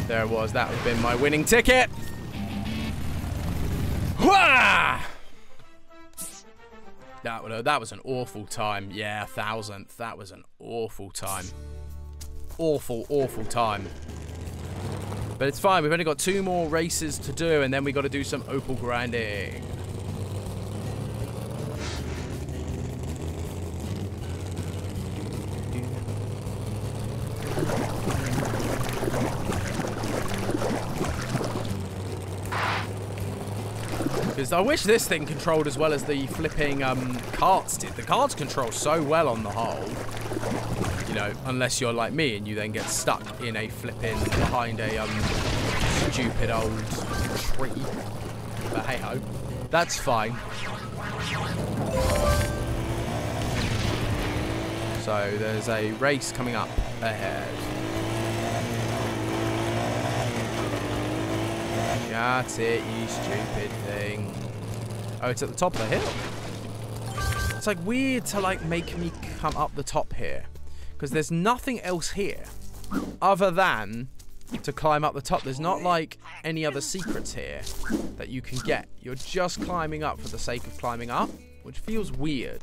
There it was. That would have been my winning ticket. Wah! That was an awful time. Yeah, 1000th. That was an awful time. Awful, awful time. But it's fine. We've only got 2 more races to do, and then we got to do some opal grinding. Because I wish this thing controlled as well as the flipping carts did. The carts control so well on the whole. You know, unless you're like me and you then get stuck in a flipping behind a stupid old tree. But hey ho, that's fine. So there's a race coming up ahead. That's it, you stupid thing. Oh, it's at the top of the hill. It's like weird to like make me come up the top here. Because there's nothing else here other than to climb up the top. There's not like any other secrets here that you can get. You're just climbing up for the sake of climbing up, which feels weird.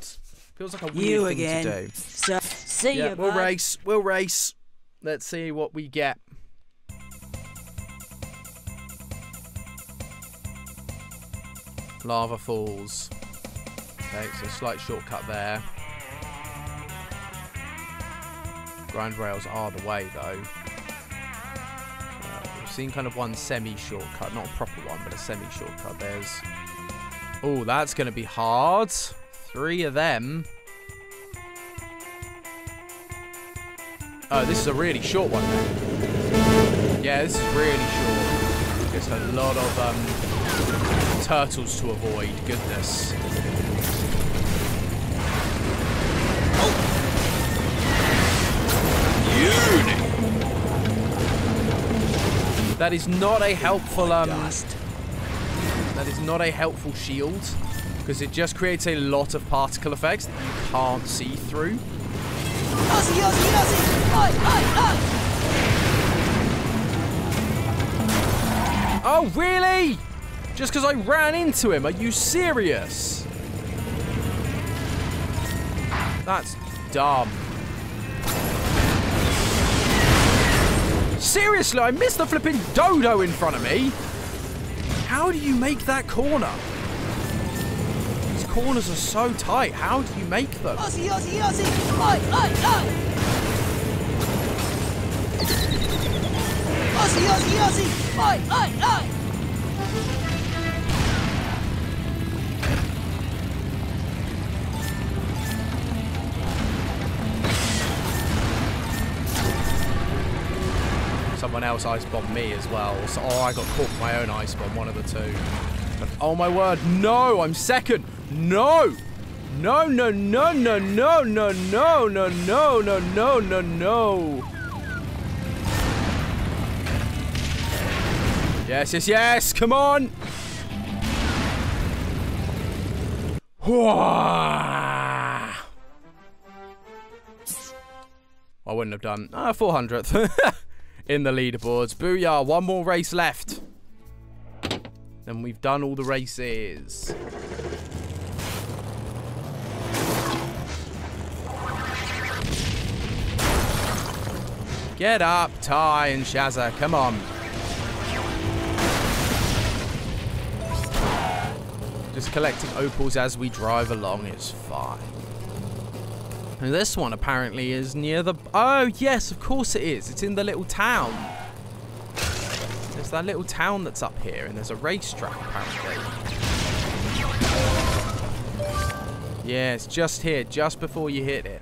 Feels like a weird thing to do. So, see Yeah, ya, we'll bud. race. We'll race. Let's see what we get. Lava Falls. Okay, so slight shortcut there. Grind rails are the way, though. We've seen kind of one semi-shortcut. Not a proper one, but a semi-shortcut. There's... Oh, that's going to be hard. 3 of them. Oh, this is a really short one, then. Yeah, this is really short. Just a lot of turtles to avoid. Goodness. That is not a helpful that is not a helpful shield, because it just creates a lot of particle effects that you can't see through. Aussie, Aussie, Aussie! Oi, oi, oi! Oh, really? Just because I ran into him? Are you serious? That's dumb. Seriously, I missed the flipping dodo in front of me. How do you make that corner? These corners are so tight. How do you make them? Aussie, Aussie, Aussie! Oi, oi, oi! Aussie, Aussie, Aussie! Oi, oi, oi! someone else ice bombed me as well. So, oh, I got caught with my own ice bomb, one of the two. But, oh my word, no, I'm second. No. No, no, no, no, no, no, no, no, no, no, no, no, no. Yes, yes, yes, come on. I wouldn't have done 400th in the leaderboards. Booyah, one more race left. Then we've done all the races. Get up, Ty and Shazza, come on. Just collecting opals as we drive along is fine. And this one apparently is near the... Oh, yes, of course it is. It's in the little town. There's that little town that's up here, and there's a racetrack, apparently. Yeah, it's just here, just before you hit it.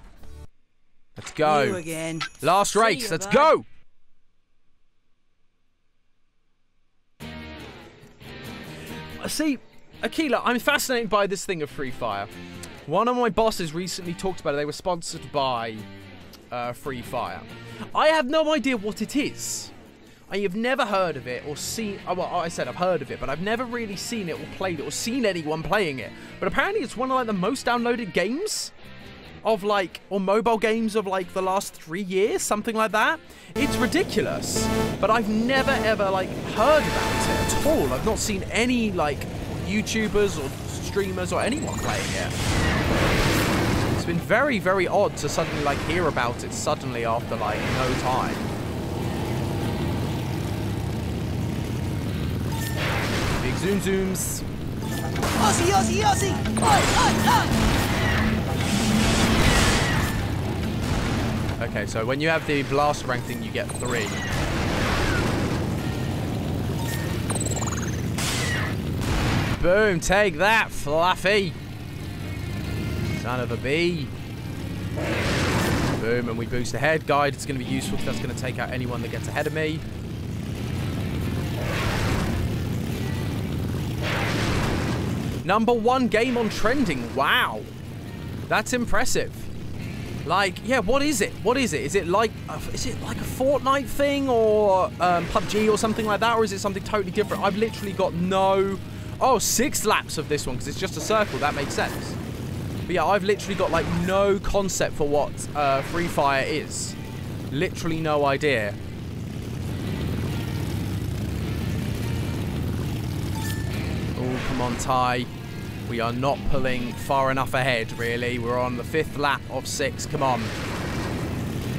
Let's go. You again. Last race, let's go. See, Akila, I'm fascinated by this thing of Free Fire. One of my bosses recently talked about it. They were sponsored by Free Fire. I have no idea what it is. I have never heard of it or seen... Oh, well, I said I've heard of it, but I've never really seen it or played it or seen anyone playing it. But apparently it's one of like the most downloaded games of like, or mobile games of like the last 3 years, something like that. It's ridiculous, but I've never ever like heard about it at all. I've not seen any like YouTubers or streamers or anyone playing it. It's been very, very odd to suddenly like hear about it suddenly after like no time. Big zoom zooms. Aussie, Aussie, Aussie! Oi, oi, oi! Okay, so when you have the blast rank thing, you get 3. Boom, take that, Fluffy. Son of a bee. Boom, and we boost ahead. Guide, it's going to be useful because that's going to take out anyone that gets ahead of me. #1 game on trending. Wow. That's impressive. Like, yeah, what is it? What is it? Is it like a Fortnite thing or PUBG or something like that? Or is it something totally different? I've literally got no... Oh, 6 laps of this one because it's just a circle. That makes sense. But yeah, I've literally got like no concept for what Free Fire is. Literally no idea. Oh, come on, Ty. We are not pulling far enough ahead, really. We're on the 5th lap of 6. Come on.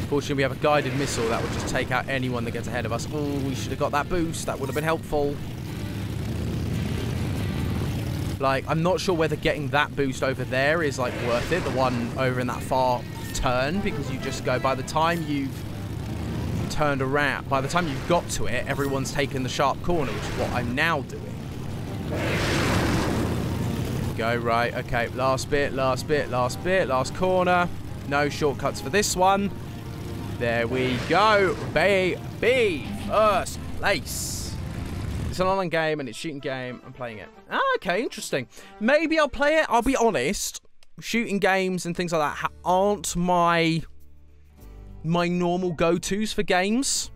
Fortunately, we have a guided missile that will just take out anyone that gets ahead of us. Oh, we should have got that boost. That would have been helpful. Like, I'm not sure whether getting that boost over there is, like, worth it. The one over in that far turn, because you just go, by the time you've turned around, by the time you've got to it, everyone's taken the sharp corner, which is what I'm now doing. Go, right, okay, last bit, last bit, last bit, last corner. No shortcuts for this one. There we go, baby, first place. It's an online game and it's a shooting game. I'm playing it. Ah, okay, interesting. Maybe I'll play it. I'll be honest, shooting games and things like that aren't my normal go-tos for games.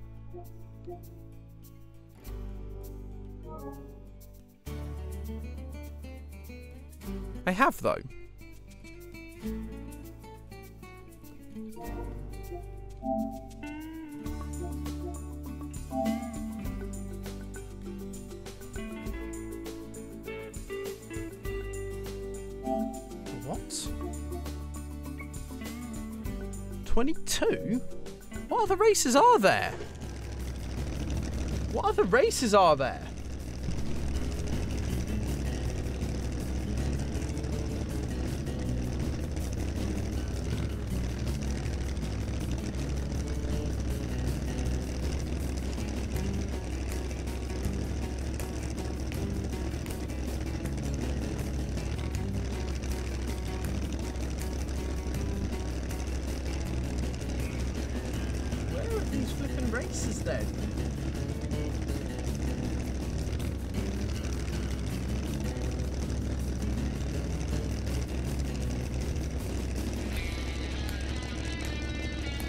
I have, though. What? 22? What other races are there? What other races are there? Races then?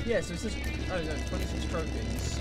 Yeah, so it's just... Oh, no, 26 trophies.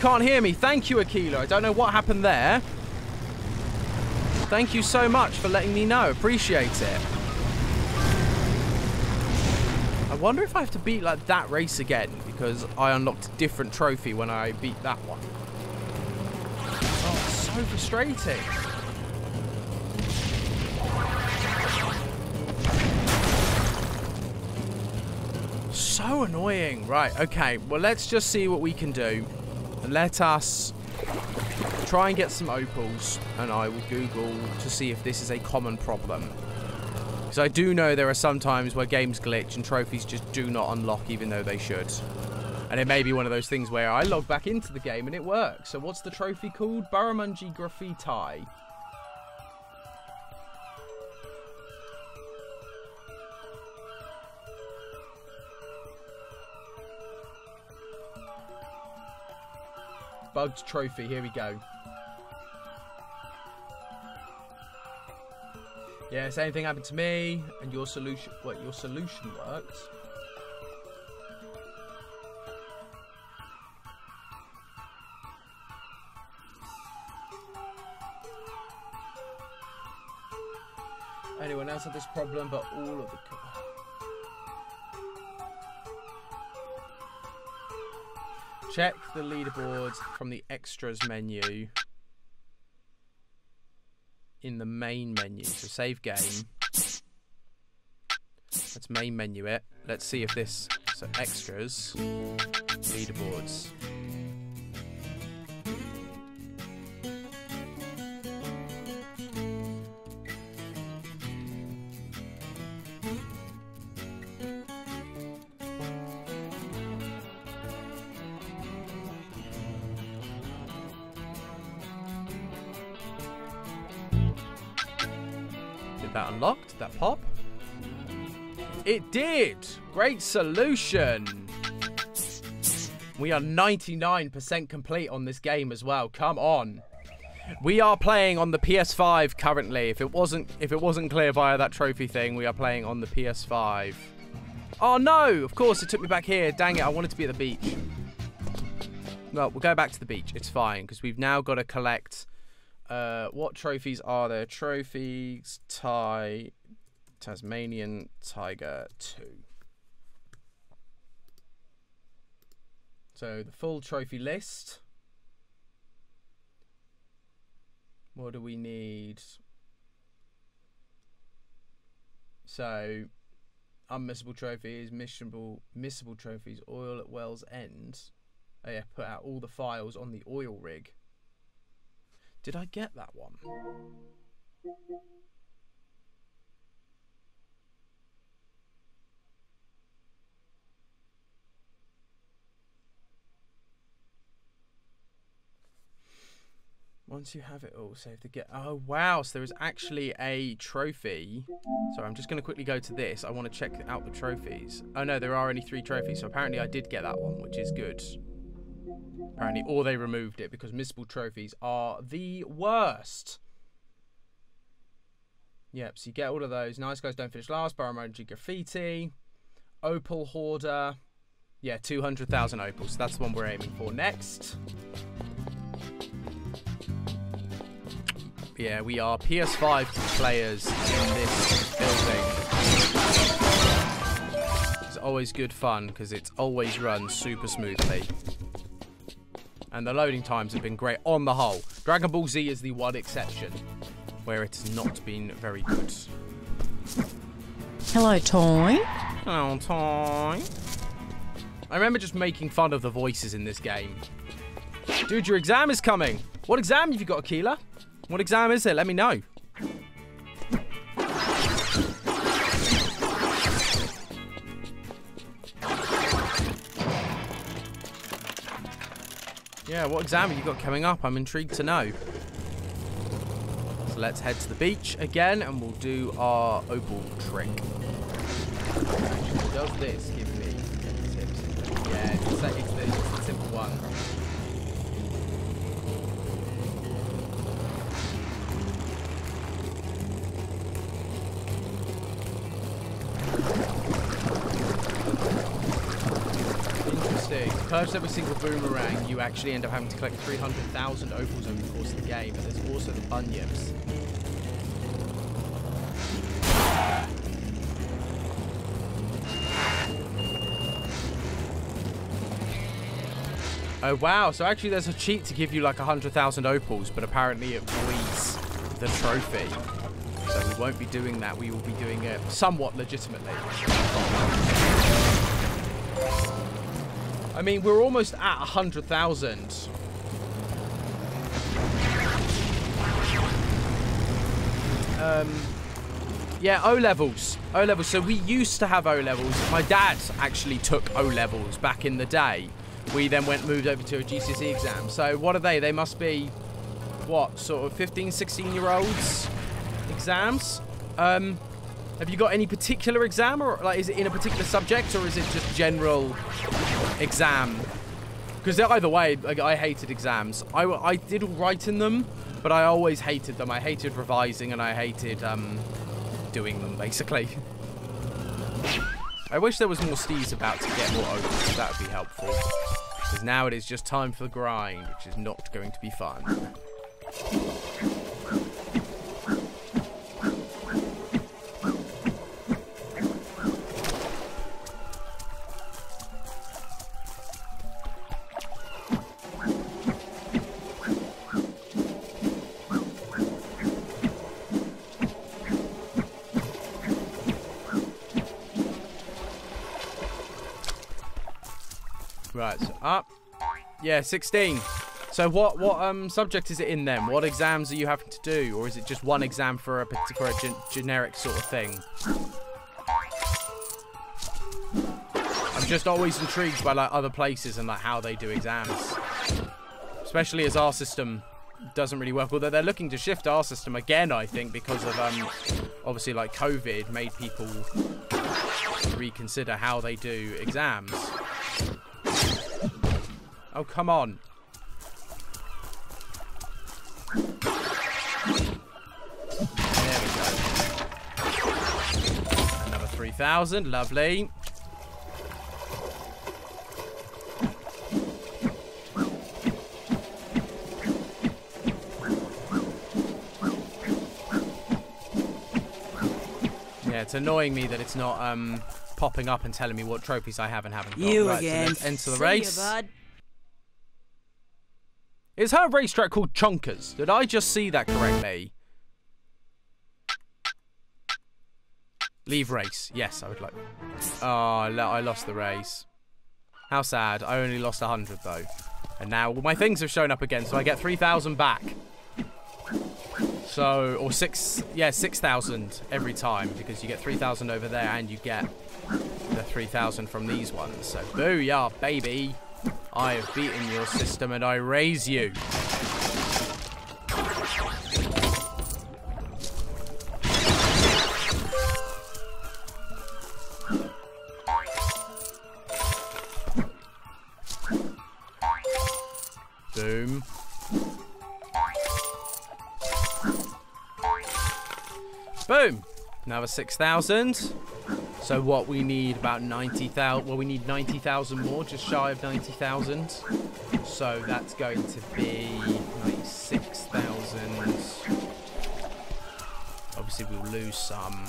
Can't hear me. Thank you, Aquila. I don't know what happened there. Thank you so much for letting me know. Appreciate it. I wonder if I have to beat like that race again because I unlocked a different trophy when I beat that one. Oh, it's so frustrating. So annoying. Right, okay. Well, let's just see what we can do. Let us try and get some opals, and I will Google to see if this is a common problem. Because I do know there are some times where games glitch and trophies just do not unlock even though they should. And it may be one of those things where I log back into the game and it works. So what's the trophy called? Barramundi Graffiti. Bugged trophy, here we go. Yeah, same thing happened to me, and your solution, your solution worked. Anyone else had this problem, but all of the... Check the leaderboards from the extras menu in the main menu. So save game. Let's main menu it. Let's see if this... So extras. Leaderboards. That unlocked? Did that pop? It did! Great solution! We are 99% complete on this game as well. Come on. We are playing on the PS5 currently. If it wasn't clear via that trophy thing, we are playing on the PS5. Oh no! Of course, it took me back here. Dang it, I wanted to be at the beach. Well, we'll go back to the beach. It's fine, because we've now got to collect... what trophies are there? Trophies, Tasmanian Tiger 2. So the full trophy list. What do we need? So, unmissable trophies, missable trophies, oil at Well's End. Oh yeah, put out all the files on the oil rig. Did I get that one? Once you have it all, save the get. Oh wow! So there is actually a trophy. Sorry, I'm just going to quickly go to this. I want to check out the trophies. Oh no, there are only 3 trophies. So apparently I did get that one, which is good. Apparently, or they removed it because missable trophies are the worst. Yep. So you get all of those. Nice guys don't finish last. Bar emoji graffiti. Opal hoarder. Yeah, 200,000 opals. That's the one we're aiming for next. Yeah, we are PS5 players in this building. It's always good fun because it's always run super smoothly. And the loading times have been great on the whole. Dragon Ball Z is the one exception where it has not been very good. Hello, Toy. Hello, Toy. I remember just making fun of the voices in this game. Dude, your exam is coming. What exam have you got, Akila? What exam is it? Let me know. Yeah, what exam have you got coming up? I'm intrigued to know. So let's head to the beach again and we'll do our opal trick. Does this give me any tips? Yeah, it's the simple one. Purchase every single boomerang, you actually end up having to collect 300,000 opals over the course of the game, but there's also the bunyips. Oh wow, so actually there's a cheat to give you like 100,000 opals, but apparently it voids the trophy. So we won't be doing that, we will be doing it somewhat legitimately. I mean, we're almost at 100,000. Yeah, O-levels. O-levels. So we used to have O-levels. My dad actually took O-levels back in the day. We then moved over to a GCSE exam. So what are they? They must be, what, sort of 15, 16-year-olds exams? Have you got any particular exam, or like is it in a particular subject, or is it just general exam? Because either way, like, I hated exams. I did all right in them, but I always hated them. I hated revising and I hated doing them, basically. I wish there was more Steves about to get more opens. That would be helpful. Because now it is just time for the grind, which is not going to be fun. Right, so up. Yeah, 16. So what subject is it in then? What exams are you having to do? Or is it just one exam for a generic sort of thing? I'm just always intrigued by like other places and like how they do exams. Especially as our system doesn't really work. Although they're looking to shift our system again, I think, because of obviously like COVID made people reconsider how they do exams. Oh, come on. There we go. Another 3,000. Lovely. Yeah, it's annoying me that it's not popping up and telling me what trophies I have and haven't got. You right, again. so let's enter the race. See ya, bud. Is her racetrack called Chonkers? Did I just see that correctly? Leave race. Yes, I would like... Oh, I lost the race. How sad. I only lost 100 though. And now all my things have shown up again, so I get 3,000 back. So, or 6,000 every time, because you get 3,000 over there and you get the 3,000 from these ones. So, booyah, baby. I have beaten your system and I raise you. Boom. Boom. Another 6,000. So what we need about 90,000. Well, we need 90,000 more, just shy of 90,000. So that's going to be 96,000. Obviously, we'll lose some.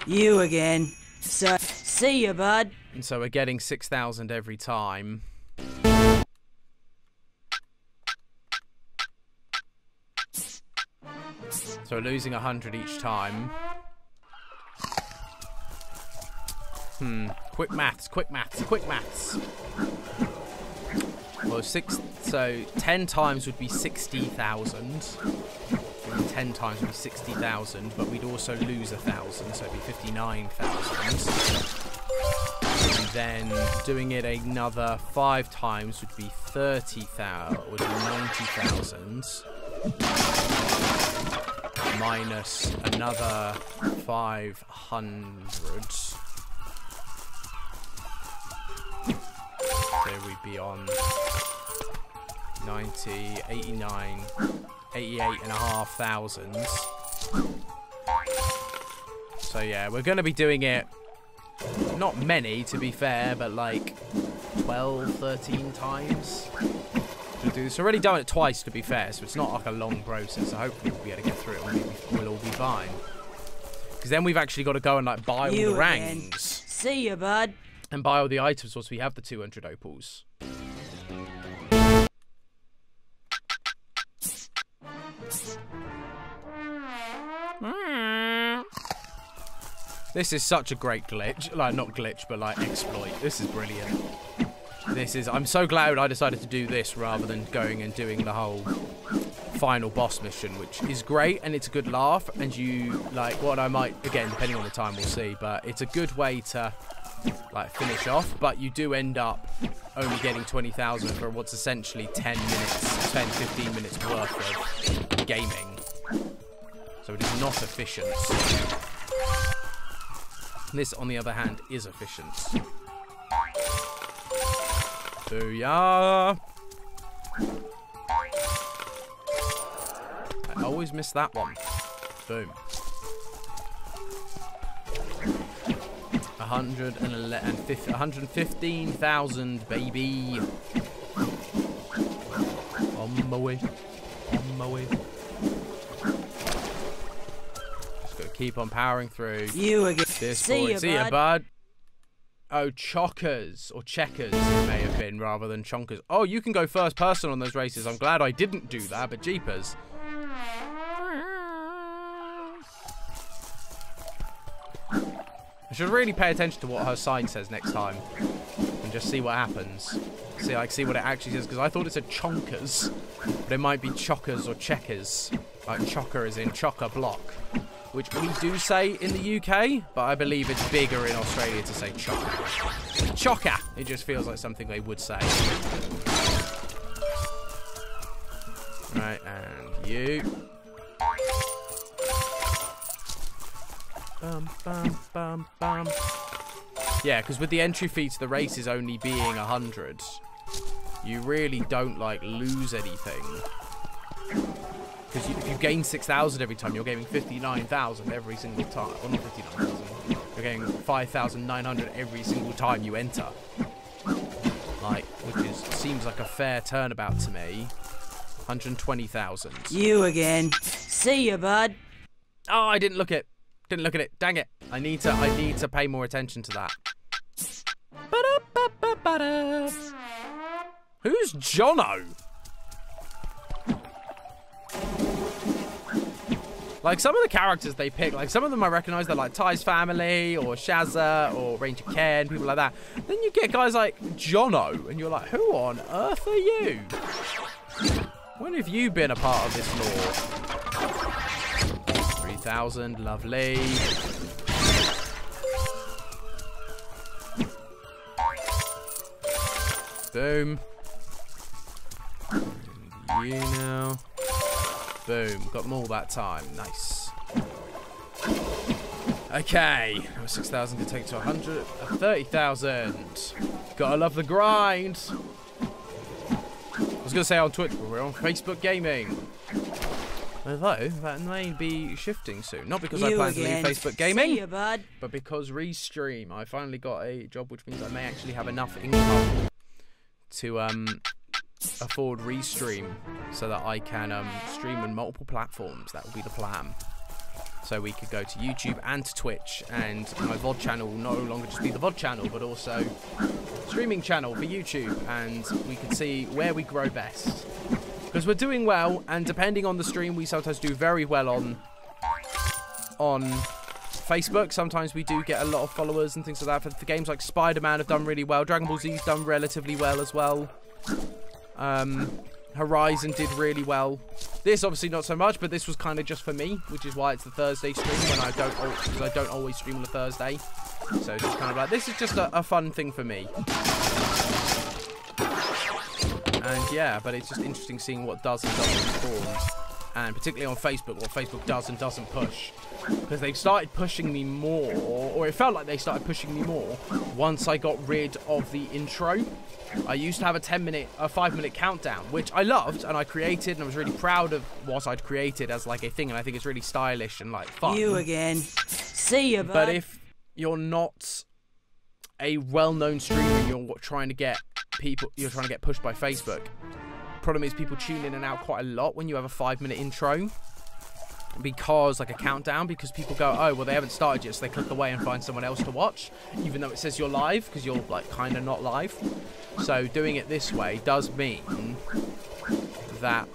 You again. So, see ya, bud. And so we're getting 6,000 every time. So we're losing 100 each time. Quick maths, quick maths, quick maths. Well, so 10 times would be 60,000. 10 times would be 60,000, but we'd also lose 1,000, so it'd be 59,000. And then doing it another 5 times would be 30,000, would be 90,000. Minus another 500. So we'd be on 90, 89, 88,500. So yeah, we're going to be doing it, not many to be fair, but like 12, 13 times. We'll do this. Already done it twice to be fair, so it's not like a long process. So hopefully we'll be able to get through it and we'll all be fine. Because then we've actually got to go and like buy all the rangs. See ya, bud. And buy all the items once we have the 200 opals. This is such a great glitch. Like, not glitch, but like exploit. This is brilliant. I'm so glad I decided to do this rather than going and doing the whole final boss mission, which is great and it's a good laugh. And you, like, what I might, again, depending on the time, we'll see, but it's a good way to, like, finish off. But you do end up only getting 20,000 for what's essentially 10 minutes, 10, 15 minutes worth of gaming. So it is not efficient. This, on the other hand, is efficient. Booyah! I always miss that one. Boom. 115,000, baby. On my way. On my way. Just gotta keep on powering through. You again. See ya, bud. Oh, chockers, or checkers it may have been, rather than chonkers. Oh, you can go first person on those races. I'm glad I didn't do that, but jeepers. I should really pay attention to what her sign says next time. And just see what happens. See what it actually says, because I thought it said chonkers. But it might be chockers or checkers. Like chocker as in chock-a-block. Which we do say in the UK, but I believe it's bigger in Australia to say chocker. Chocker! It just feels like something they would say. Right, and you. Bum, bum, bum, bum. Yeah, because with the entry fee to the races only being 100, you really don't, like, lose anything. Because if you gain 6,000 every time, you're gaining 59,000 every single time. Well, not 59,000. You're getting 5,900 every single time you enter. Like, which seems like a fair turnabout to me. 120,000. You again. See ya, bud. Oh, I didn't look at it. Didn't look at it. Dang it. I need to pay more attention to that. Who's Jono? Like, some of the characters they pick, like, some of them I recognise, they're like Ty's family, or Shazza, or Ranger Ken, people like that. Then you get guys like Jono, and you're like, who on earth are you? When have you been a part of this lore? 3,000, lovely. Boom. You now. Boom. Got them all that time. Nice. Okay. 6,000 can take it to 100. 30,000. Gotta love the grind. I was going to say on Twitch, but we're on Facebook Gaming. Although, that may be shifting soon. Not because I plan to leave Facebook Gaming, See you, bud. but because Restream. I finally got a job, which means I may actually have enough income to afford Restream so that I can stream on multiple platforms. That will be the plan. So we could go to YouTube and to Twitch, and my VOD channel will no longer just be the VOD channel, but also streaming channel for YouTube, and we could see where we grow best. Because we're doing well, and depending on the stream, we sometimes do very well on Facebook. Sometimes we do get a lot of followers and things like that. For games like Spider-Man have done really well. Dragon Ball Z's done relatively well as well. Horizon did really well. This obviously not so much, but this was kind of just for me, which is why it's the Thursday stream when because I don't always stream on a Thursday. So just kind of like, this is just a fun thing for me. And yeah, but it's just interesting seeing what does and doesn't perform. And particularly on Facebook, what Facebook does and doesn't push. Because they've started pushing me more, or it felt like they started pushing me more once I got rid of the intro. I used to have a 5-minute countdown, which I loved and I created, and I was really proud of what I'd created as like a thing, and I think it's really stylish and like fun. You again. See you, bud. But if you're not a well-known streamer and you're trying to get pushed by Facebook, problem is people tune in and out quite a lot when you have a 5-minute intro. Because like a countdown, because people go, oh well, they haven't started yet, so they click away and find someone else to watch, even though it says you're live, because you're like kind of not live. So doing it this way does mean that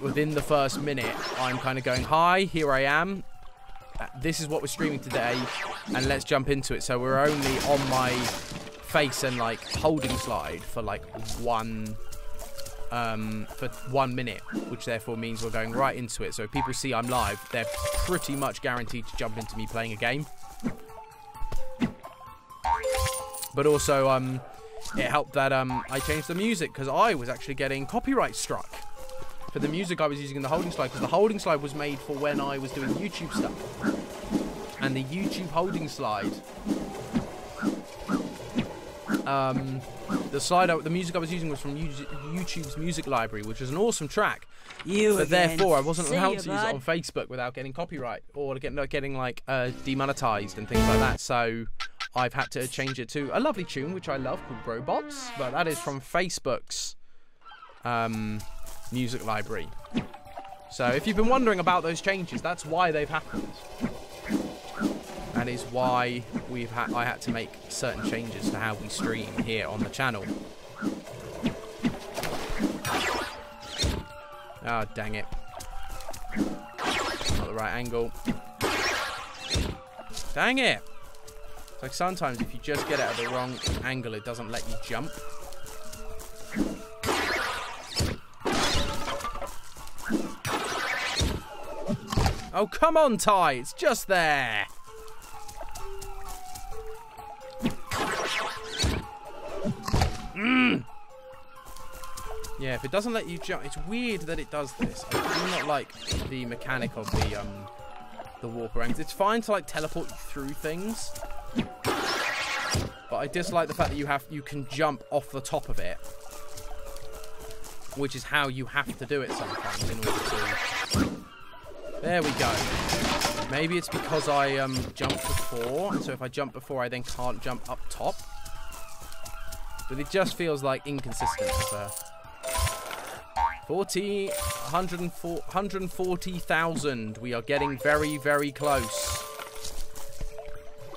within the first minute, I'm kind of going, hi, here I am, this is what we're streaming today, and let's jump into it. So we're only on my face and like holding slide for like for 1 minute, which therefore means we're going right into it. So if people see I'm live, they're pretty much guaranteed to jump into me playing a game. But also, it helped that I changed the music, because I was actually getting copyright struck for the music I was using in the holding slide, because the holding slide was made for when I was doing YouTube stuff. And the YouTube holding slide, the music I was using was from YouTube's music library, which was an awesome track. But therefore, I wasn't allowed to use it on Facebook without getting copyright or getting like demonetized and things like that. So I've had to change it to a lovely tune, which I love, called Robots. But that is from Facebook's music library. So if you've been wondering about those changes, that's why they've happened. That is why I had to make certain changes to how we stream here on the channel. Ah, oh, dang it. Not the right angle. Dang it! It's like sometimes if you just get it at the wrong angle, it doesn't let you jump. Oh, come on, Ty! It's just there! Yeah, if it doesn't let you jump, it's weird that it does this. I do not like the mechanic of the warp around. It's fine to like teleport you through things, but I dislike the fact that you can jump off the top of it, which is how you have to do it sometimes in order to. There we go. Maybe it's because I jumped before, and so if I jump before, I then can't jump up top. But it just feels like inconsistent as a 140,000. We are getting very, very close.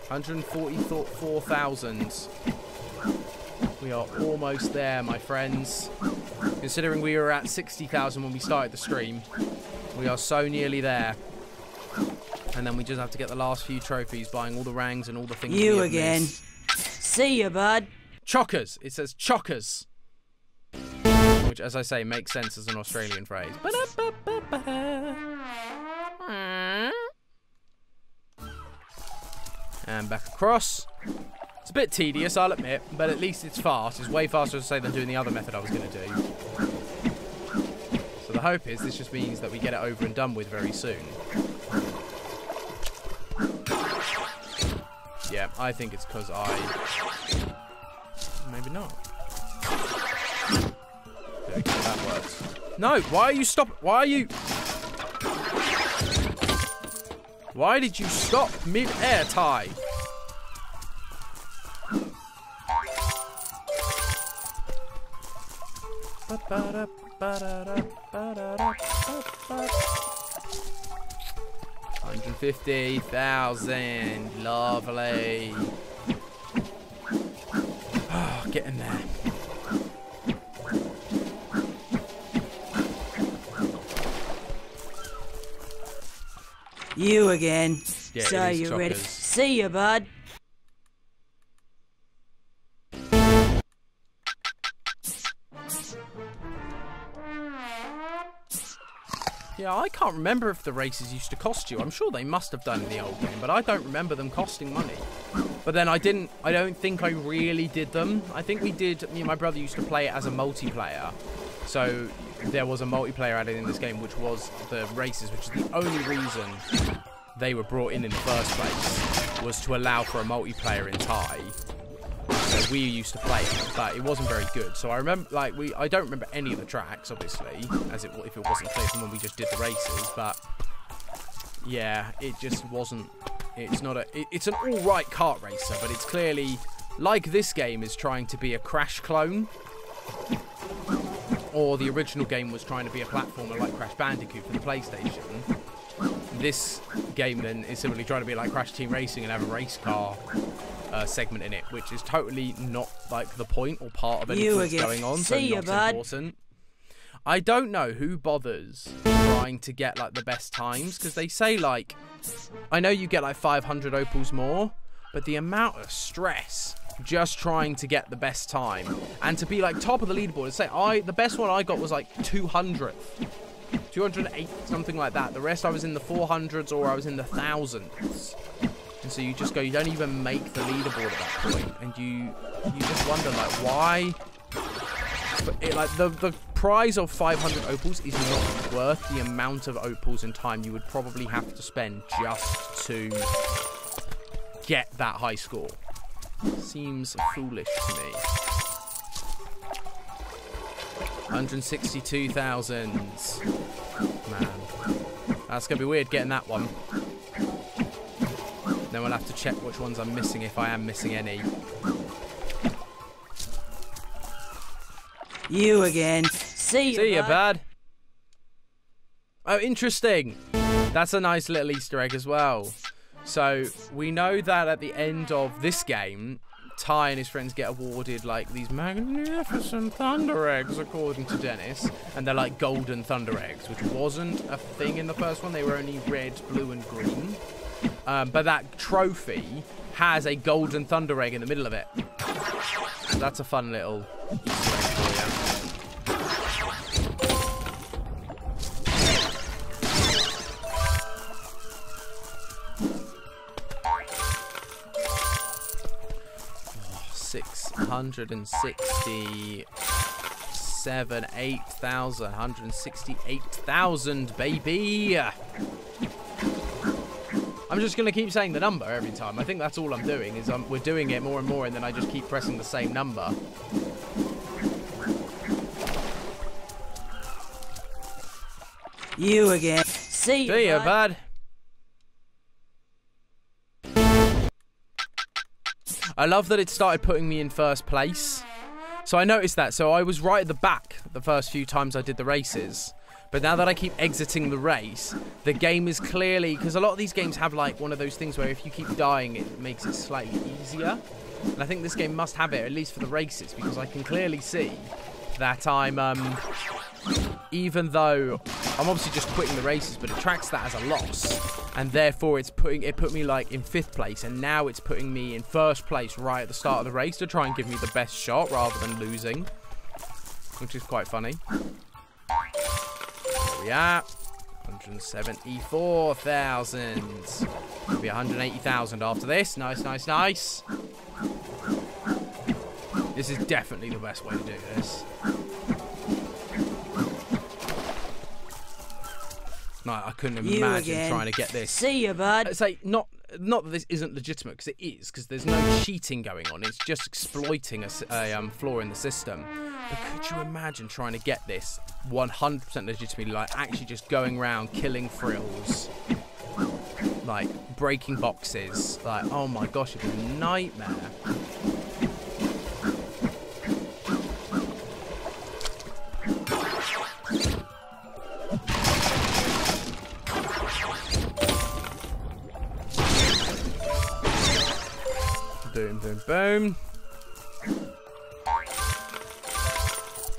144,000. We are almost there, my friends. Considering we were at 60,000 when we started the stream, we are so nearly there. And then we just have to get the last few trophies, buying all the rangs and all the things You we have again. missed. See ya, bud. Chockers. It says chockers. Which, as I say, makes sense as an Australian phrase. And back across. It's a bit tedious, I'll admit, but at least it's fast. It's way faster to say than doing the other method I was going to do. So the hope is this just means that we get it over and done with very soon. Yeah, I think it's because maybe not. Okay, that works. No, why are you stopping? Why are you... Why did you stop mid-air, Ty? $150,000. Lovely. Oh, get in there. You again. Yeah, So it is you ready? chockers. See ya, bud. Yeah, I can't remember if the races used to cost you. I'm sure they must have done in the old game, but I don't remember them costing money. But then I don't think I really did them. I think we did, me and my brother used to play it as a multiplayer. So there was a multiplayer added in this game, which was the races, which is the only reason they were brought in the first place, was to allow for a multiplayer in Thai. So we used to play it, but it wasn't very good. So I remember, like, I don't remember any of the tracks, obviously, if it wasn't clear from when we just did the races. But yeah, it just wasn't. It's not a. It's an all right kart racer, but it's clearly, like this game is trying to be a Crash clone, or the original game was trying to be a platformer like Crash Bandicoot for the PlayStation. This game then is simply trying to be like Crash Team Racing and have a race car segment in it, which is totally not like the point or part of anything that's going on, so not important. I don't know who bothers trying to get like the best times, because they say like, I know you get like 500 opals more, but the amount of stress just trying to get the best time and to be like top of the leaderboard. Say the best one I got was like 200th. 208, something like that. The rest I was in the 400s or I was in the thousands. And so you just go, you don't even make the leaderboard at that point, and you just wonder like why. But the prize of 500 opals is not worth the amount of opals and time you would probably have to spend just to get that high score. Seems foolish to me. 162,000. Man, that's gonna be weird getting that one. Then we'll have to check which ones I'm missing, if I am missing any. You again. See ya, bud. Oh, interesting. That's a nice little Easter egg as well. So we know that at the end of this game, Ty and his friends get awarded like these magnificent thunder eggs, according to Dennis, and they're like golden thunder eggs, which wasn't a thing in the first one. They were only red, blue, and green. But that trophy has a golden thunder egg in the middle of it. So that's a fun little Easter egg for you. Oh, 667, 8,000, 168,000, baby. I'm just going to keep saying the number every time. I think that's all I'm doing, is we're doing it more and more, and then I just keep pressing the same number. You again. See ya, bud. I love that it started putting me in first place. So I noticed that. So I was right at the back the first few times I did the races. But now that I keep exiting the race, the game is clearly... Because a lot of these games have like one of those things where if you keep dying, it makes it slightly easier. And I think this game must have it, at least for the races, because I can clearly see that I'm even though I'm obviously just quitting the races, but it tracks that as a loss, and therefore it put me like in 5th place, and now it's putting me in 1st place right at the start of the race to try and give me the best shot rather than losing, which is quite funny. There we are. 174,000. It'll be 180,000 after this. Nice, nice, nice. This is definitely the best way to do this. No, I couldn't imagine trying to get this. See you, bud. It's like not that this isn't legitimate, because it is, because there's no cheating going on. It's just exploiting a flaw in the system. But could you imagine trying to get this 100% legitimately, like actually just going around killing frills, like breaking boxes, like oh my gosh, it'd be a nightmare. Boom, boom, boom.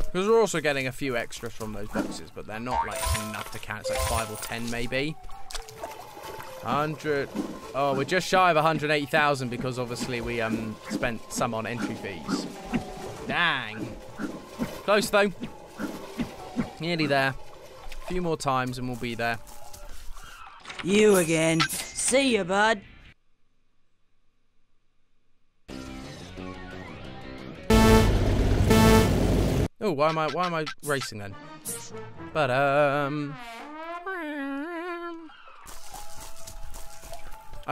Because we're also getting a few extras from those boxes, but they're not like enough to count. It's like 5 or 10 maybe. 100. Oh, we're just shy of 180,000 because obviously we spent some on entry fees. Dang. Close though. Nearly there. A few more times and we'll be there. You again. See you, bud. Oh, why am I racing then? But I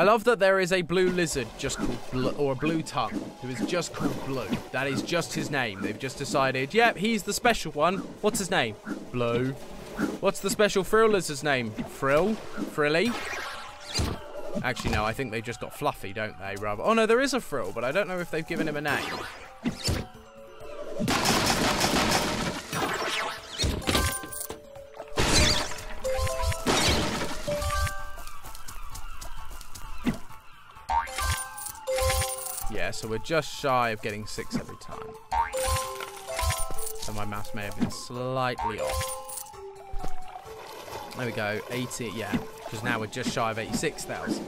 love that there is a blue lizard just called Blue, or a blue tongue, who is just called Blue. That is just his name. They've just decided, yep, he's the special one. What's his name? Blue. What's the special frill lizard's name? Frill? Frilly? Actually, no, I think they just got fluffy, don't they? Rather. Oh no, there is a frill, but I don't know if they've given him a name. Yeah, so we're just shy of getting 6 every time. So my maths may have been slightly off. There we go, 80, yeah, because now we're just shy of 86,000.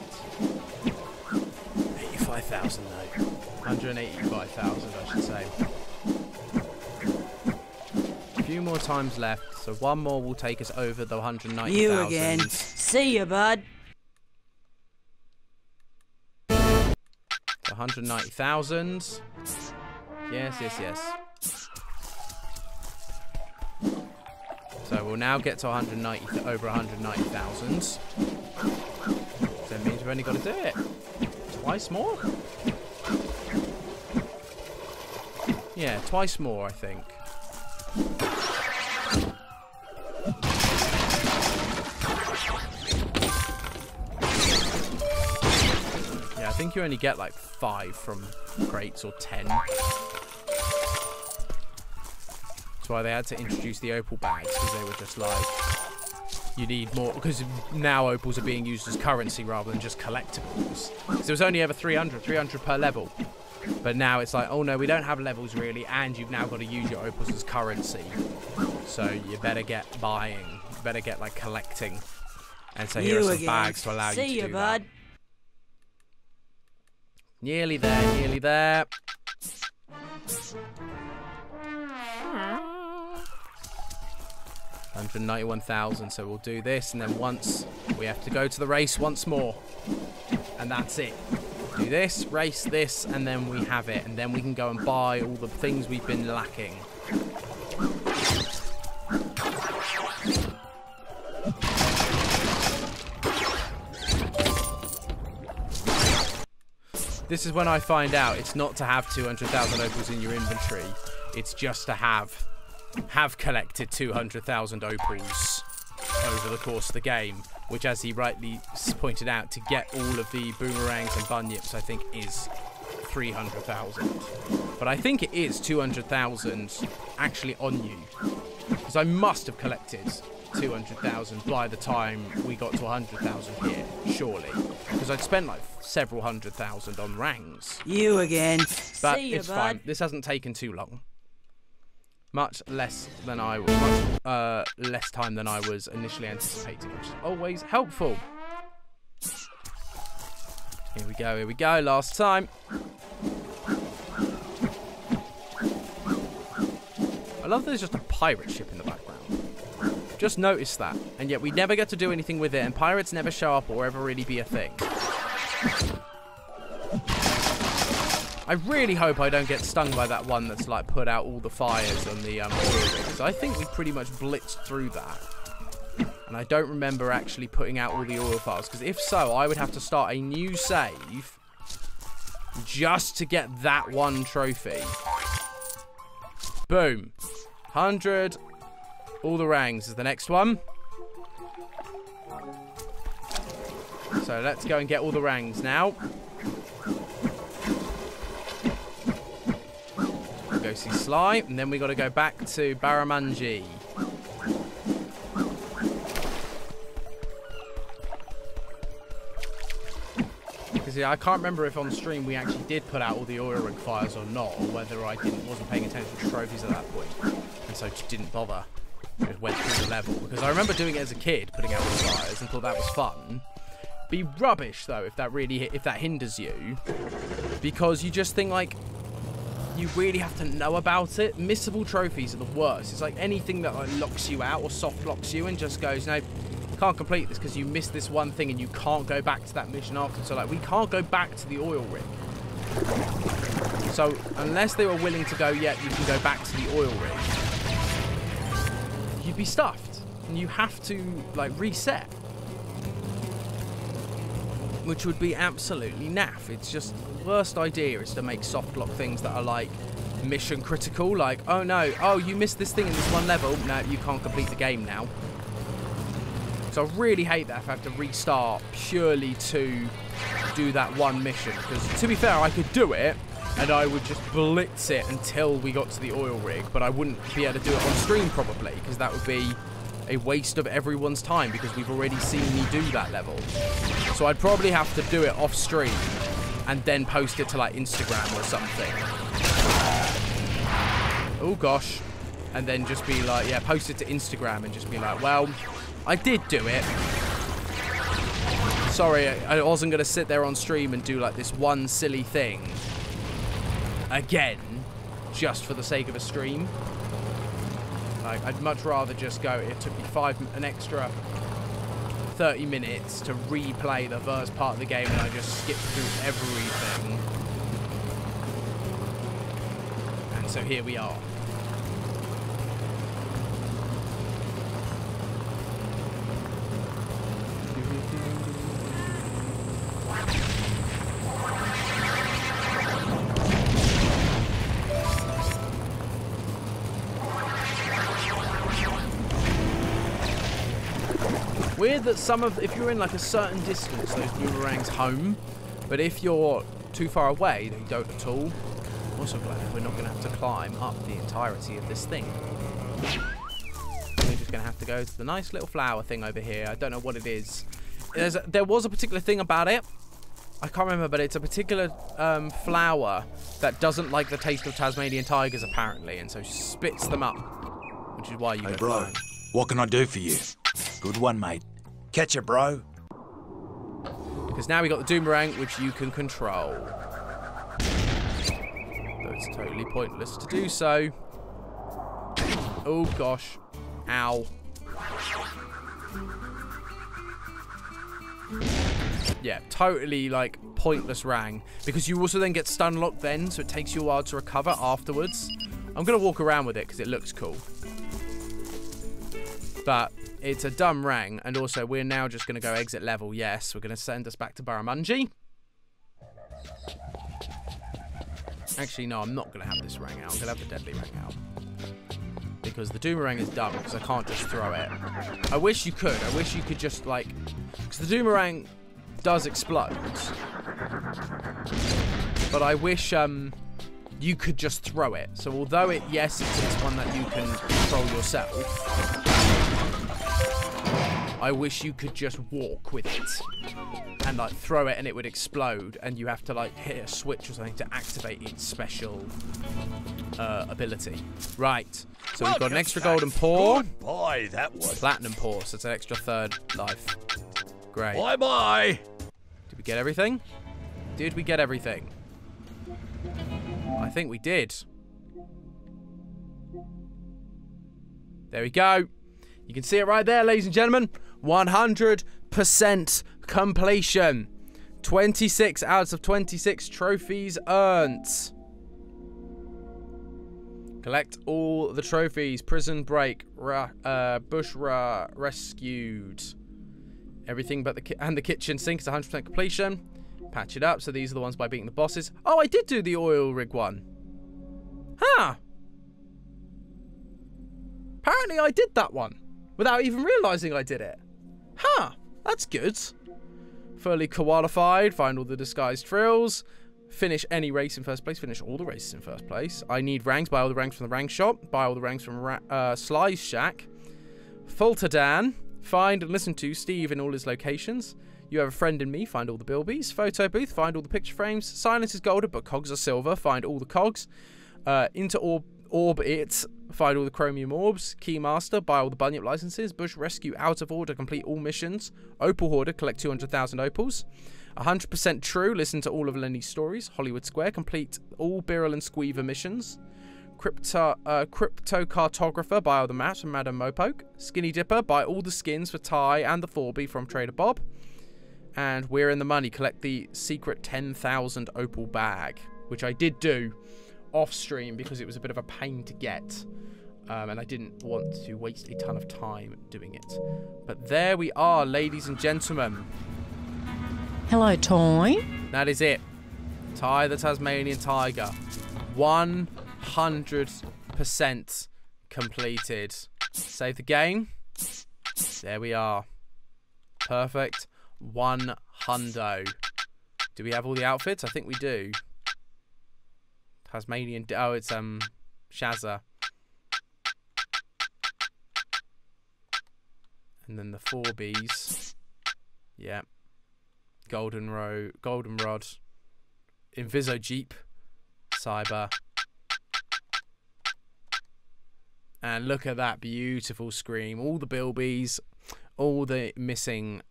85,000 though. 185,000 I should say. A few more times left, so one more will take us over the 190,000. You again. See you, bud. 190,000. Yes, yes, yes. So we'll now get to 190, over 190,000. So that means we've only got to do it twice more. Yeah, twice more, I think. I think you only get like 5 from crates or 10. That's why they had to introduce the opal bags, because they were just like, you need more, because now opals are being used as currency rather than just collectibles. So it was only ever 300 per level. But now it's like, oh no, we don't have levels really, and you've now got to use your opals as currency. So you better get buying, you better get like collecting. And so here are some bags to allow you to do that. Nearly there, nearly there. 191,000, so we'll do this, and then once we have to go to the race once more. And that's it. Do this, race this, and then we have it. And then we can go and buy all the things we've been lacking. This is when I find out it's not to have 200,000 opals in your inventory. It's just to have collected 200,000 opals over the course of the game, which, as he rightly pointed out, to get all of the boomerangs and bunyips, I think is 300,000. But I think it is 200,000 actually on you, because I must have collected 200,000 by the time we got to 100,000 here, surely, because I'd spent like several 100,000 on rangs. You again. But See you, it's bud. fine. This hasn't taken too long. Much less than less time than I was initially anticipating, which is always helpful. Here we go, last time. I love there's just a pirate ship in the background. Just noticed that, and yet we never get to do anything with it, and pirates never show up or ever really be a thing. I really hope I don't get stung by that one that's like put out all the fires on the oil rig, because I think we pretty much blitzed through that. And I don't remember actually putting out all the oil files, because if so, I would have to start a new save just to get that one trophy. Boom. 100. All the rangs is the next one. So let's go and get all the rangs now. We'll go see Sly, and then we got to go back to Barramanji. Because yeah, I can't remember if on stream we actually did put out all the oil rig fires or not, or whether I wasn't paying attention to trophies at that point, and so just didn't bother. Just went through the level, because I remember doing it as a kid, putting out the fires, and thought that was fun. Be rubbish though if that hinders you, because you just think like you really have to know about it. Missable trophies are the worst. It's like anything that like locks you out or soft locks you and just goes, no, can't complete this because you missed this one thing and you can't go back to that mission after. So like we can't go back to the oil rig. So unless they were willing to go, yeah, you can go back to the oil rig, you'd be stuffed and you have to like reset, which would be absolutely naff. It's just the worst idea is to make soft lock things that are like mission critical, like, oh no, oh you missed this thing in this one level, no, you can't complete the game now. So I really hate that if I have to restart purely to do that one mission, because to be fair I could do it and I would just blitz it until we got to the oil rig, but I wouldn't be able to do it on stream probably, because that would be a waste of everyone's time, because we've already seen me do that level. So I'd probably have to do it off stream and then post it to like Instagram or something. Oh gosh. And then just be like, yeah, post it to Instagram and just be like, well, I did do it. Sorry, I wasn't going to sit there on stream and do like this one silly thing again just for the sake of a stream. Like, I'd much rather just go, it took me an extra 30 minutes to replay the first part of the game and I just skipped through everything. And so here we are. Weird that if you're in like a certain distance, those boomerangs home, but if you're too far away, they don't at all. I'm also glad we're not going to have to climb up the entirety of this thing. We're just going to have to go to the nice little flower thing over here. I don't know what it is. There was a particular thing about it. I can't remember, but it's a particular flower that doesn't like the taste of Tasmanian tigers, apparently, and so spits them up, which is why you Hey, bro, what can I do for you? Good one, mate. Catch it, bro. Because now we got the Doomerang, which you can control. Though it's totally pointless to do so. Oh, gosh. Ow. Yeah, totally, like, pointless rang. Because you also then get stun locked then, so it takes you a while to recover afterwards. I'm going to walk around with it because it looks cool. But it's a dumb rang, and also we're now just going to go exit level. Yes, we're going to send us back to Barramanji. Actually, no, I'm not going to have this rang out. I'm going to have the deadly rang out. Because the Doomerang is dumb, because I can't just throw it. I wish you could. I wish you could just, like... Because the Doomerang does explode. But I wish you could just throw it. So although yes, it's one that you can control yourself... I wish you could just walk with it and like throw it and it would explode, and you have to like hit a switch or something to activate its special ability. Right. So we've got an extra golden paw. Goodbye, that was. Platinum paw, so it's an extra 3rd life. Great. Bye-bye. Did we get everything? Did we get everything? I think we did. There we go. You can see it right there, ladies and gentlemen. 100% completion. 26 out of 26 trophies earned. Collect all the trophies. Prison break. Bush rescued. Everything but the kitchen sink is 100% completion. Patch it up. So these are the ones by beating the bosses. Oh, I did do the oil rig one. Huh. Apparently I did that one without even realising I did it. Huh. That's good. Fully qualified. Find all the disguised frills. Finish any race in first place. Finish all the races in first place. I need ranks. Buy all the ranks from the rank shop. Buy all the ranks from Sly's shack. Fulterdan. Find and listen to Steve in all his locations. You have a friend in me. Find all the bilbies. Photo booth. Find all the picture frames. Silence is golden, but cogs are silver. Find all the cogs. Into orbit. Find all the chromium orbs. Keymaster. Buy all the bunyip licenses. Bush rescue out of order. Complete all missions. Opal hoarder. Collect 200,000 opals. 100% true. Listen to all of Lenny's stories. Hollywood Square. Complete all Birrell and Squeever missions. Cryptocartographer. Buy all the maps from Madame Mopoke. Skinny Dipper. Buy all the skins for Ty and the Forby from Trader Bob. And we're in the money. Collect the secret 10,000 opal bag, which I did do off stream because it was a bit of a pain to get. And I didn't want to waste a ton of time doing it. But there we are, ladies and gentlemen. Hello, Toy. That is it. Ty the Tasmanian Tiger. 100% completed. Save the game. There we are. Perfect. 100. Do we have all the outfits? I think we do. Tasmanian. Oh, it's Shazza. And then the 4Bs. Yeah. Golden Rod. Inviso Jeep. Cyber. And look at that beautiful scream. All the bilbies. All the missing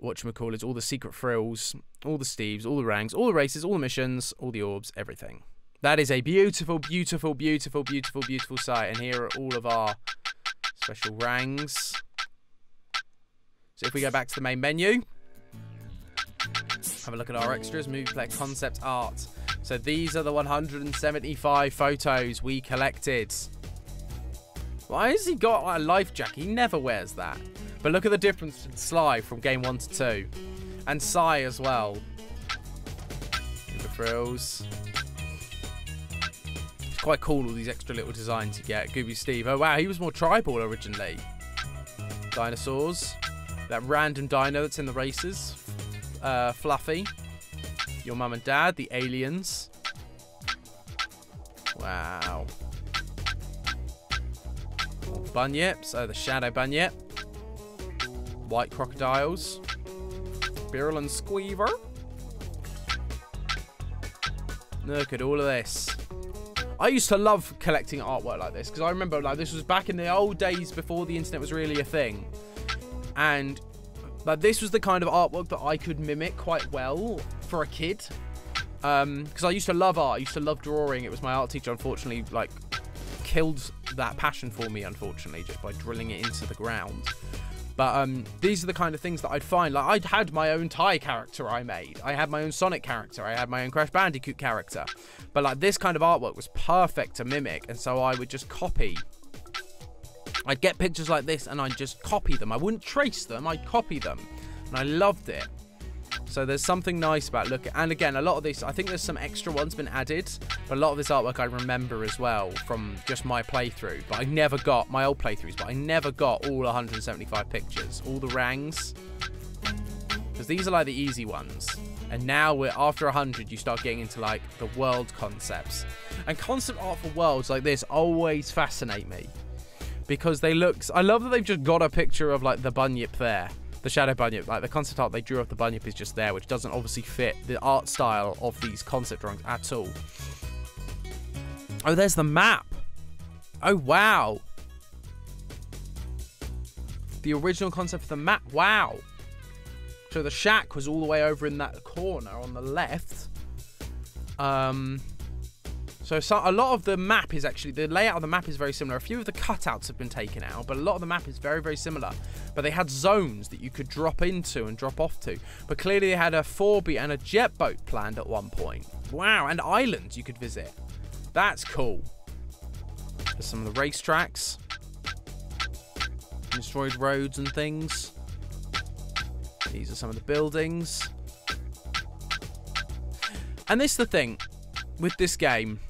whatchamacallit, all the secret frills, all the Steves, all the ranks, all the races, all the missions, all the orbs, everything. That is a beautiful, beautiful, beautiful, beautiful, beautiful sight. And here are all of our special rangs. So if we go back to the main menu, have a look at our extras, movie player, concept art. So these are the 175 photos we collected. Why has he got like a life jacket? He never wears that. But look at the difference in Sly from game 1 to 2. And Sai as well. The frills. It's quite cool, all these extra little designs you get. Gooby Steve. Oh wow, he was more tribal originally. Dinosaurs. That random dino that's in the races. Fluffy. Your mum and dad. The aliens. Wow. Bunyips. Oh, the shadow bunyip. White crocodiles. Birrell and Squeever. Look at all of this. I used to love collecting artwork like this because I remember like this was back in the old days before the internet was really a thing. And like this was the kind of artwork that I could mimic quite well for a kid. Because I used to love art. I used to love drawing. It was my art teacher, unfortunately, like killed that passion for me, unfortunately, just by drilling it into the ground. But these are the kind of things that I'd find. Like, I'd had my own Ty character I made. I had my own Sonic character. I had my own Crash Bandicoot character. But, like, this kind of artwork was perfect to mimic. And so I would just copy. I'd get pictures like this and I'd just copy them. I wouldn't trace them. I'd copy them. And I loved it. So there's something nice about looking. And again, a lot of this, I think there's some extra ones been added. But a lot of this artwork I remember as well from just my playthrough. But I never got my old playthroughs. But I never got all 175 pictures. All the rangs. Because these are like the easy ones. And now we're after 100, you start getting into like the world concepts. And concept art for worlds like this always fascinate me. because they look... I love that they've just got a picture of, like, the bunyip there. The shadow bunyip. Like, the concept art they drew of the bunyip is just there, which doesn't obviously fit the art style of these concept drawings at all. Oh, there's the map. Oh, wow. The original concept for the map. Wow. So the shack was all the way over in that corner on the left. So a lot of the map is actually... The layout of the map is very similar. A few of the cutouts have been taken out, but a lot of the map is very, very similar. But they had zones that you could drop into and drop off to. But clearly they had a 4B and a jet boat planned at one point. Wow, and islands you could visit. That's cool. There's some of the racetracks. Destroyed roads and things. These are some of the buildings. And this is the thing with this game.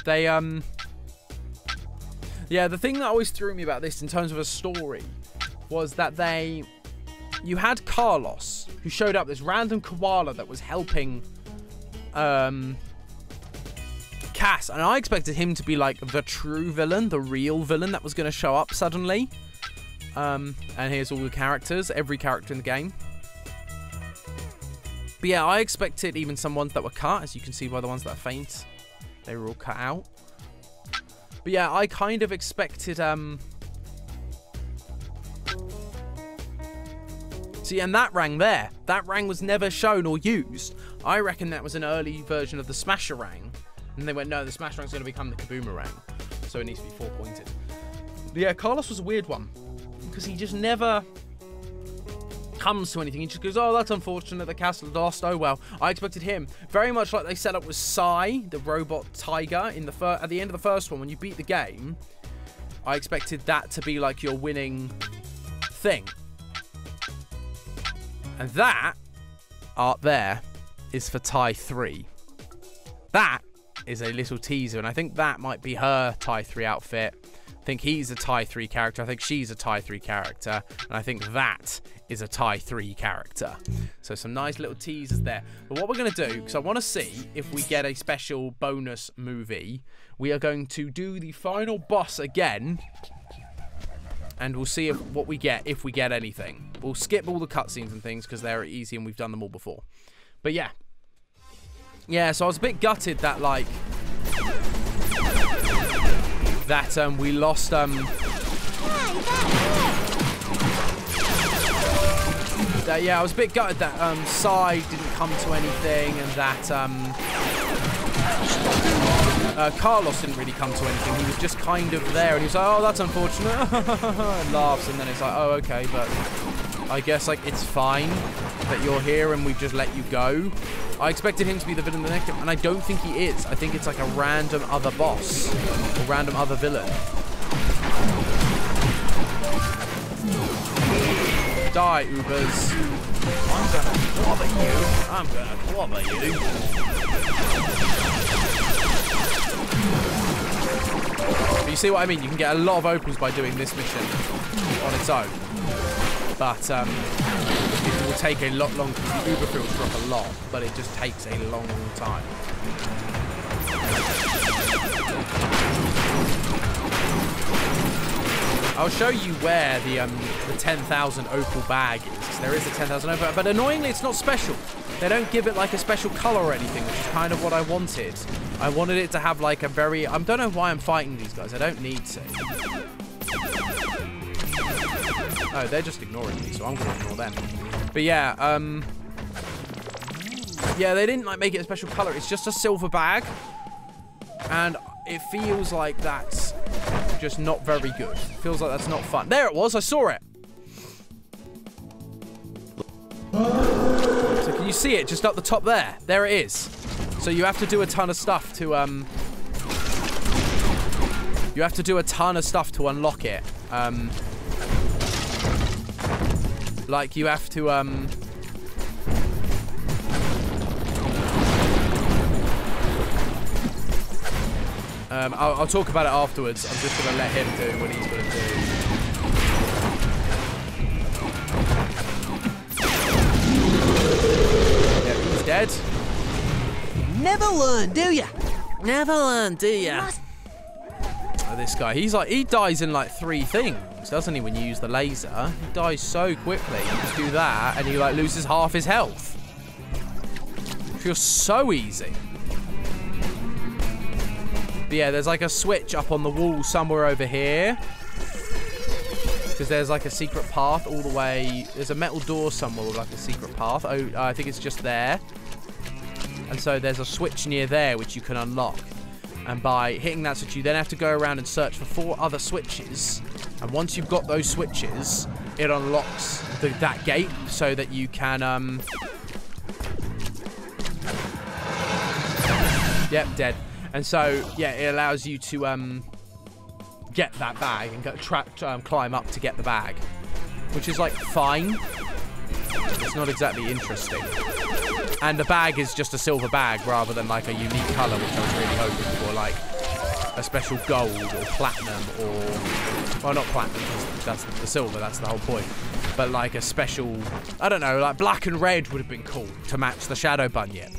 They, yeah, the thing that always threw me about this in terms of a story was that you had Carlos, who showed up, this random koala that was helping Cass, and I expected him to be like the true villain, the real villain that was going to show up suddenly. And here's all the characters, every character in the game. But yeah, I expected even some ones that were cut, as you can see by the ones that are faint. They were all cut out. But yeah, I kind of expected... See, and that rang there. That rang was never shown or used. I reckon that was an early version of the Smasherang. And they went, no, the Smasherang's going to become the Kaboomerang. So it needs to be 4-pointed. But yeah, Carlos was a weird one. Because he just never... comes to anything. He just goes, oh, that's unfortunate, the castle lost, oh well. I expected him, very much like they set up with Sai, the robot tiger, in the at the end of the first one, when you beat the game. I expected that to be like your winning thing. And that art there is for Tai 3. That is a little teaser, and I think that might be her Tai 3 outfit. I think he's a Tai 3 character. I think she's a Tai 3 character. And I think that is a Tai 3 character. So some nice little teasers there. But what we're going to do, because I want to see if we get a special bonus movie, we are going to do the final boss again. And we'll see what we get, if we get anything. We'll skip all the cutscenes and things, because they're easy and we've done them all before. But yeah. Yeah, so I was a bit gutted that, like... that we lost yeah, I was a bit gutted that Sai didn't come to anything, and that Carlos didn't really come to anything. He was just kind of there, and he was like, oh, that's unfortunate, and laughs, and then it's like, oh, okay, but I guess like it's fine that you're here and we've just let you go. I expected him to be the villain in the next game, and I don't think he is. I think it's like a random other boss or random other villain. Die, Ubers. I'm gonna clobber you. I'm gonna clobber you. But you see what I mean? You can get a lot of opals by doing this mission on its own. But it will take a lot longer. The Uber fields drop a lot, but it just takes a long time. I'll show you where the 10,000 opal bag is. There is a 10,000 opal bag, but annoyingly it's not special. They don't give it like a special color or anything, which is kind of what I wanted. I wanted it to have like a very... I don't know why I'm fighting these guys. I don't need to. Oh, they're just ignoring me, so I'm going to ignore them. But yeah, yeah, they didn't like make it a special color. It's just a silver bag, and it feels like that's just not very good. It feels like that's not fun. There it was. I saw it. So can you see it just up the top there? There it is. So you have to do a ton of stuff to you have to do a ton of stuff to unlock it. Like you have to I'll talk about it afterwards. I'm just gonna let him do what he's gonna do. dead. Never learn, do ya? Never learn, do ya? Must- Oh, this guy, he dies in like 3 things, doesn't he, when you use the laser? He dies so quickly. You just do that and he like loses half his health. It feels so easy. But yeah, there's like a switch up on the wall somewhere over here. Because there's like a secret path all the way. There's a metal door somewhere with like a secret path. Oh, I think it's just there. And so there's a switch near there which you can unlock. And by hitting that switch, you then have to go around and search for 4 other switches. And once you've got those switches, it unlocks that gate so that you can... Yep, dead. And so, yeah, it allows you to get that bag and climb up to get the bag. Which is, like, fine. It's not exactly interesting. And the bag is just a silver bag rather than like a unique colour, which I was really hoping for, like a special gold or platinum or... Well, not platinum, because that's the silver, that's the whole point. But like a special... I don't know, like black and red would have been cool to match the Shadow Bunyip.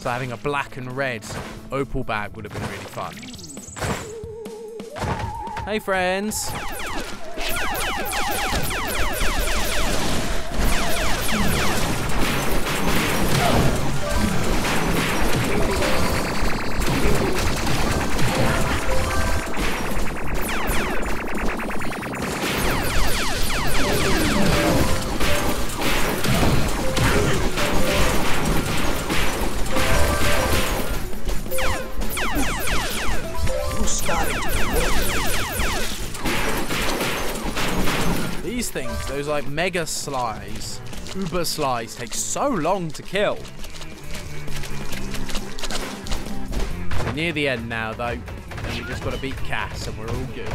So having a black and red opal bag would have been really fun. Hey, friends. These things, those like mega slides, uber slides, take so long to kill. We're near the end now though, and we just got to beat Cass and we're all good.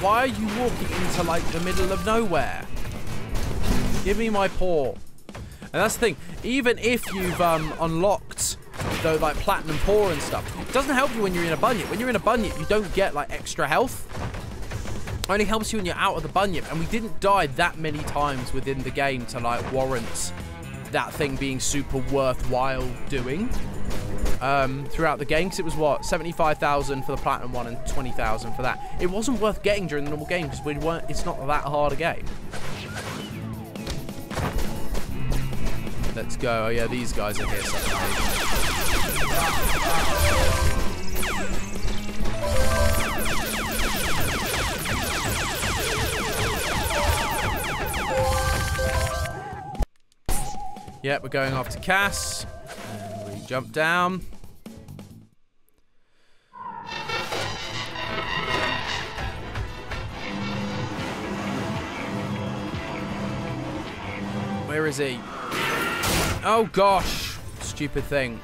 Why are you walking into like the middle of nowhere? Give me my paw. And that's the thing, even if you've unlocked the like platinum paw and stuff, it doesn't help you when you're in a bunyip. When you're in a bunyip, you don't get like extra health. It only helps you when you're out of the bunyip, and we didn't die that many times within the game to like warrant that thing being super worthwhile doing. Throughout the game, because it was what, 75,000 for the platinum one and 20,000 for that. It wasn't worth getting during the normal game because we weren't. It's not that hard a game. Let's go. Oh yeah, these guys are here somewhere. Yep, we're going off to Cass. Jump down. Where is he? Oh gosh, stupid thing.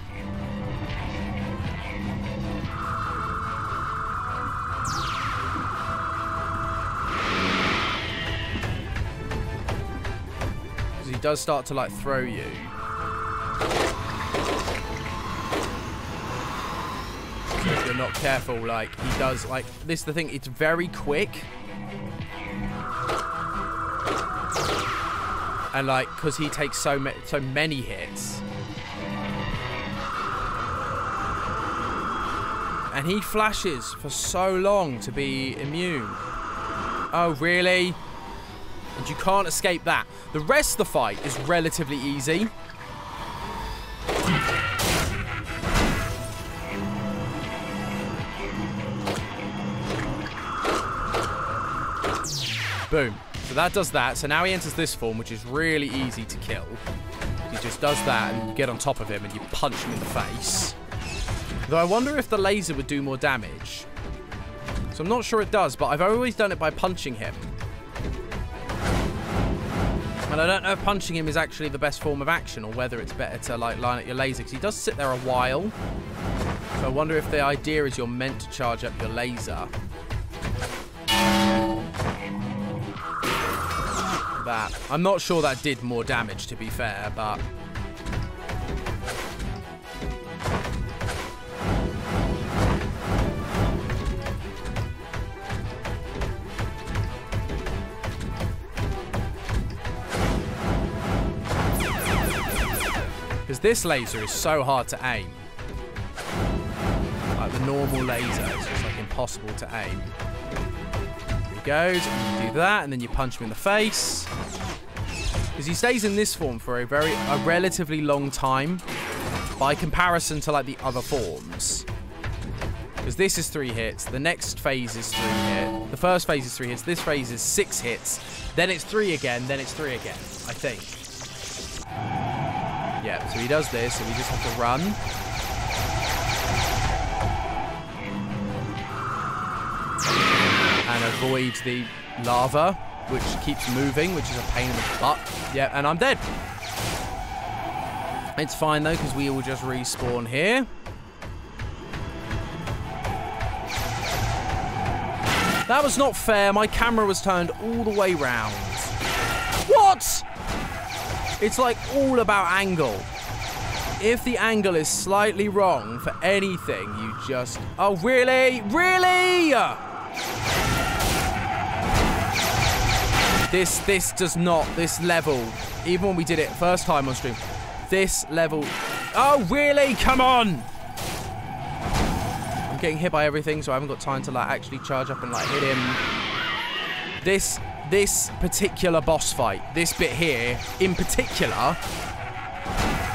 Because he does start to like throw you. If you're not careful, like he does, like this is the thing, it's very quick. And like, because he takes so many hits. And he flashes for so long to be immune. Oh, really? And you can't escape that. The rest of the fight is relatively easy. Boom. So that does that. So now he enters this form, which is really easy to kill. He just does that, and you get on top of him, and you punch him in the face. Though I wonder if the laser would do more damage. So I'm not sure it does, but I've always done it by punching him. And I don't know if punching him is actually the best form of action or whether it's better to like line up your laser, because he does sit there a while. So I wonder if the idea is you're meant to charge up your laser. That. I'm not sure that did more damage, to be fair, but... Because this laser is so hard to aim. Like the normal laser is just like impossible to aim. There he goes, and you do that, and then you punch him in the face. Because he stays in this form for a relatively long time by comparison to like the other forms. Because this is 3 hits, the next phase is 3 hits, the first phase is 3 hits, this phase is 6 hits, then it's 3 again, then it's 3 again, I think. Yeah, so he does this, so we just have to run. And avoid the lava, which keeps moving, which is a pain in the butt. Yeah, and I'm dead. It's fine, though, because we will just respawn here. That was not fair. My camera was turned all the way round. What? It's like all about angle. If the angle is slightly wrong for anything, you just... Oh, really? Really? This does not... This level, even when we did it first time on stream, this level... Oh, really? Come on! I'm getting hit by everything, so I haven't got time to like actually charge up and like hit him. This particular boss fight, this bit here in particular,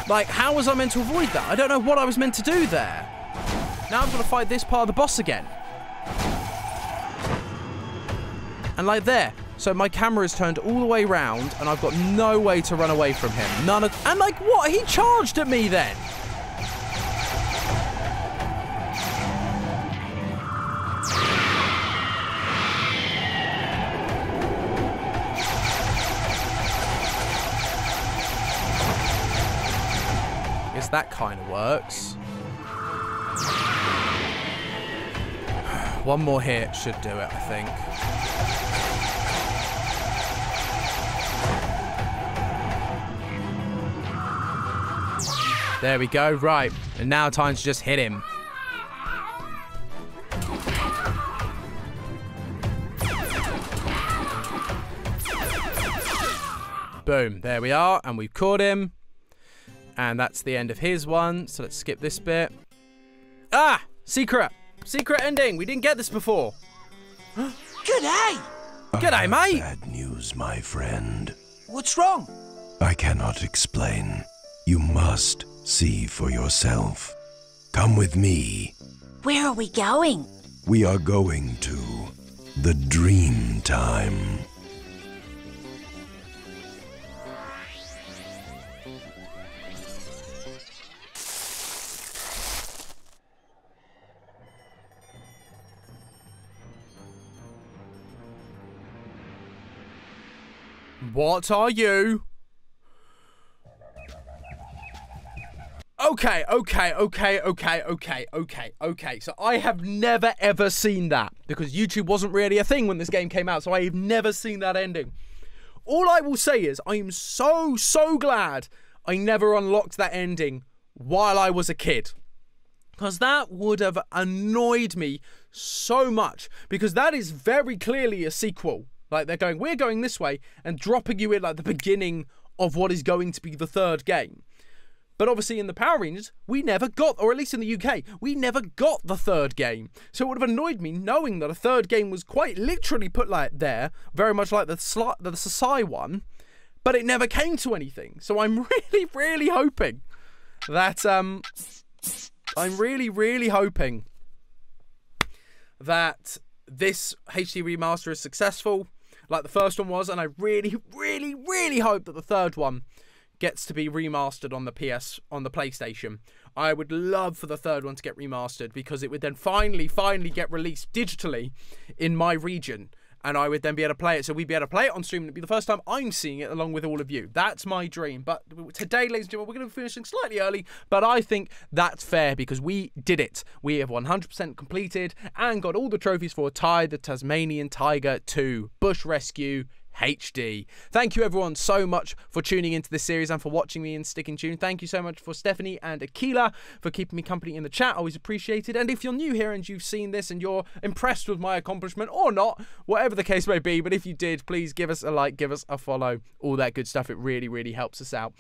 like, how was I meant to avoid that? I don't know what I was meant to do there. Now I'm going to fight this part of the boss again. And like there. So my camera is turned all the way around and I've got no way to run away from him. None of... And like, what? He charged at me then. That kind of works. One more hit should do it, I think. There we go, right. And now time to just hit him. Boom, there we are, and we've caught him. And that's the end of his one. So let's skip this bit. Ah! Secret! Secret ending! We didn't get this before. G'day! G'day, mate! Bad news, my friend. What's wrong? I cannot explain. You must see for yourself. Come with me. Where are we going? We are going to the dream time. What are you? Okay. So I have never ever seen that because YouTube wasn't really a thing when this game came out. So I have never seen that ending. All I will say is I am so glad I never unlocked that ending while I was a kid. Because that would have annoyed me so much. Because that is very clearly a sequel. Like, they're going, we're going this way, and dropping you in, like, the beginning of what is going to be the third game. But obviously in the Power Rangers, we never got, or at least in the UK, we never got the third game. So it would have annoyed me knowing that a third game was quite literally put like there, very much like the Sasai one, but it never came to anything. So I'm really hoping that, I'm really hoping that this HD remaster is successful, like the first one was, and I really hope that the third one gets to be remastered on the PlayStation. I would love for the third one to get remastered because it would then finally get released digitally in my region, and I would then be able to play it. So we'd be able to play it on stream, and it'd be the first time I'm seeing it along with all of you. That's my dream. But today, ladies and gentlemen, we're going to be finishing slightly early, but I think that's fair because we did it. We have 100% completed and got all the trophies for Ty the Tasmanian Tiger 2 Bush Rescue HD. Thank you everyone so much for tuning into this series and for watching me and sticking tuned. Thank you so much for Stephanie and Akila for keeping me company in the chat. Always appreciated. And if you're new here and you've seen this and you're impressed with my accomplishment or not, whatever the case may be, but if you did, please give us a like, give us a follow, all that good stuff. It really, really helps us out.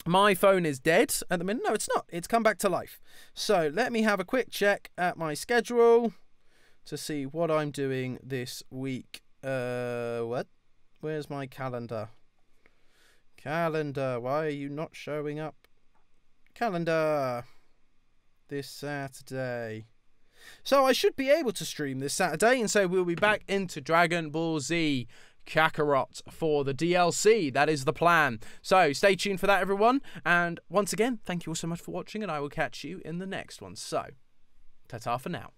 My phone is dead at the minute. No, it's not. It's come back to life. So let me have a quick check at my schedule to see what I'm doing this week. What? Where's my calendar? Calendar, why are you not showing up? Calendar. This Saturday. So I should be able to stream this Saturday, and so we'll be back into Dragon Ball Z Kakarot for the DLC. That is the plan. So stay tuned for that, everyone. And once again, thank you all so much for watching, and I will catch you in the next one. So, ta-ta for now.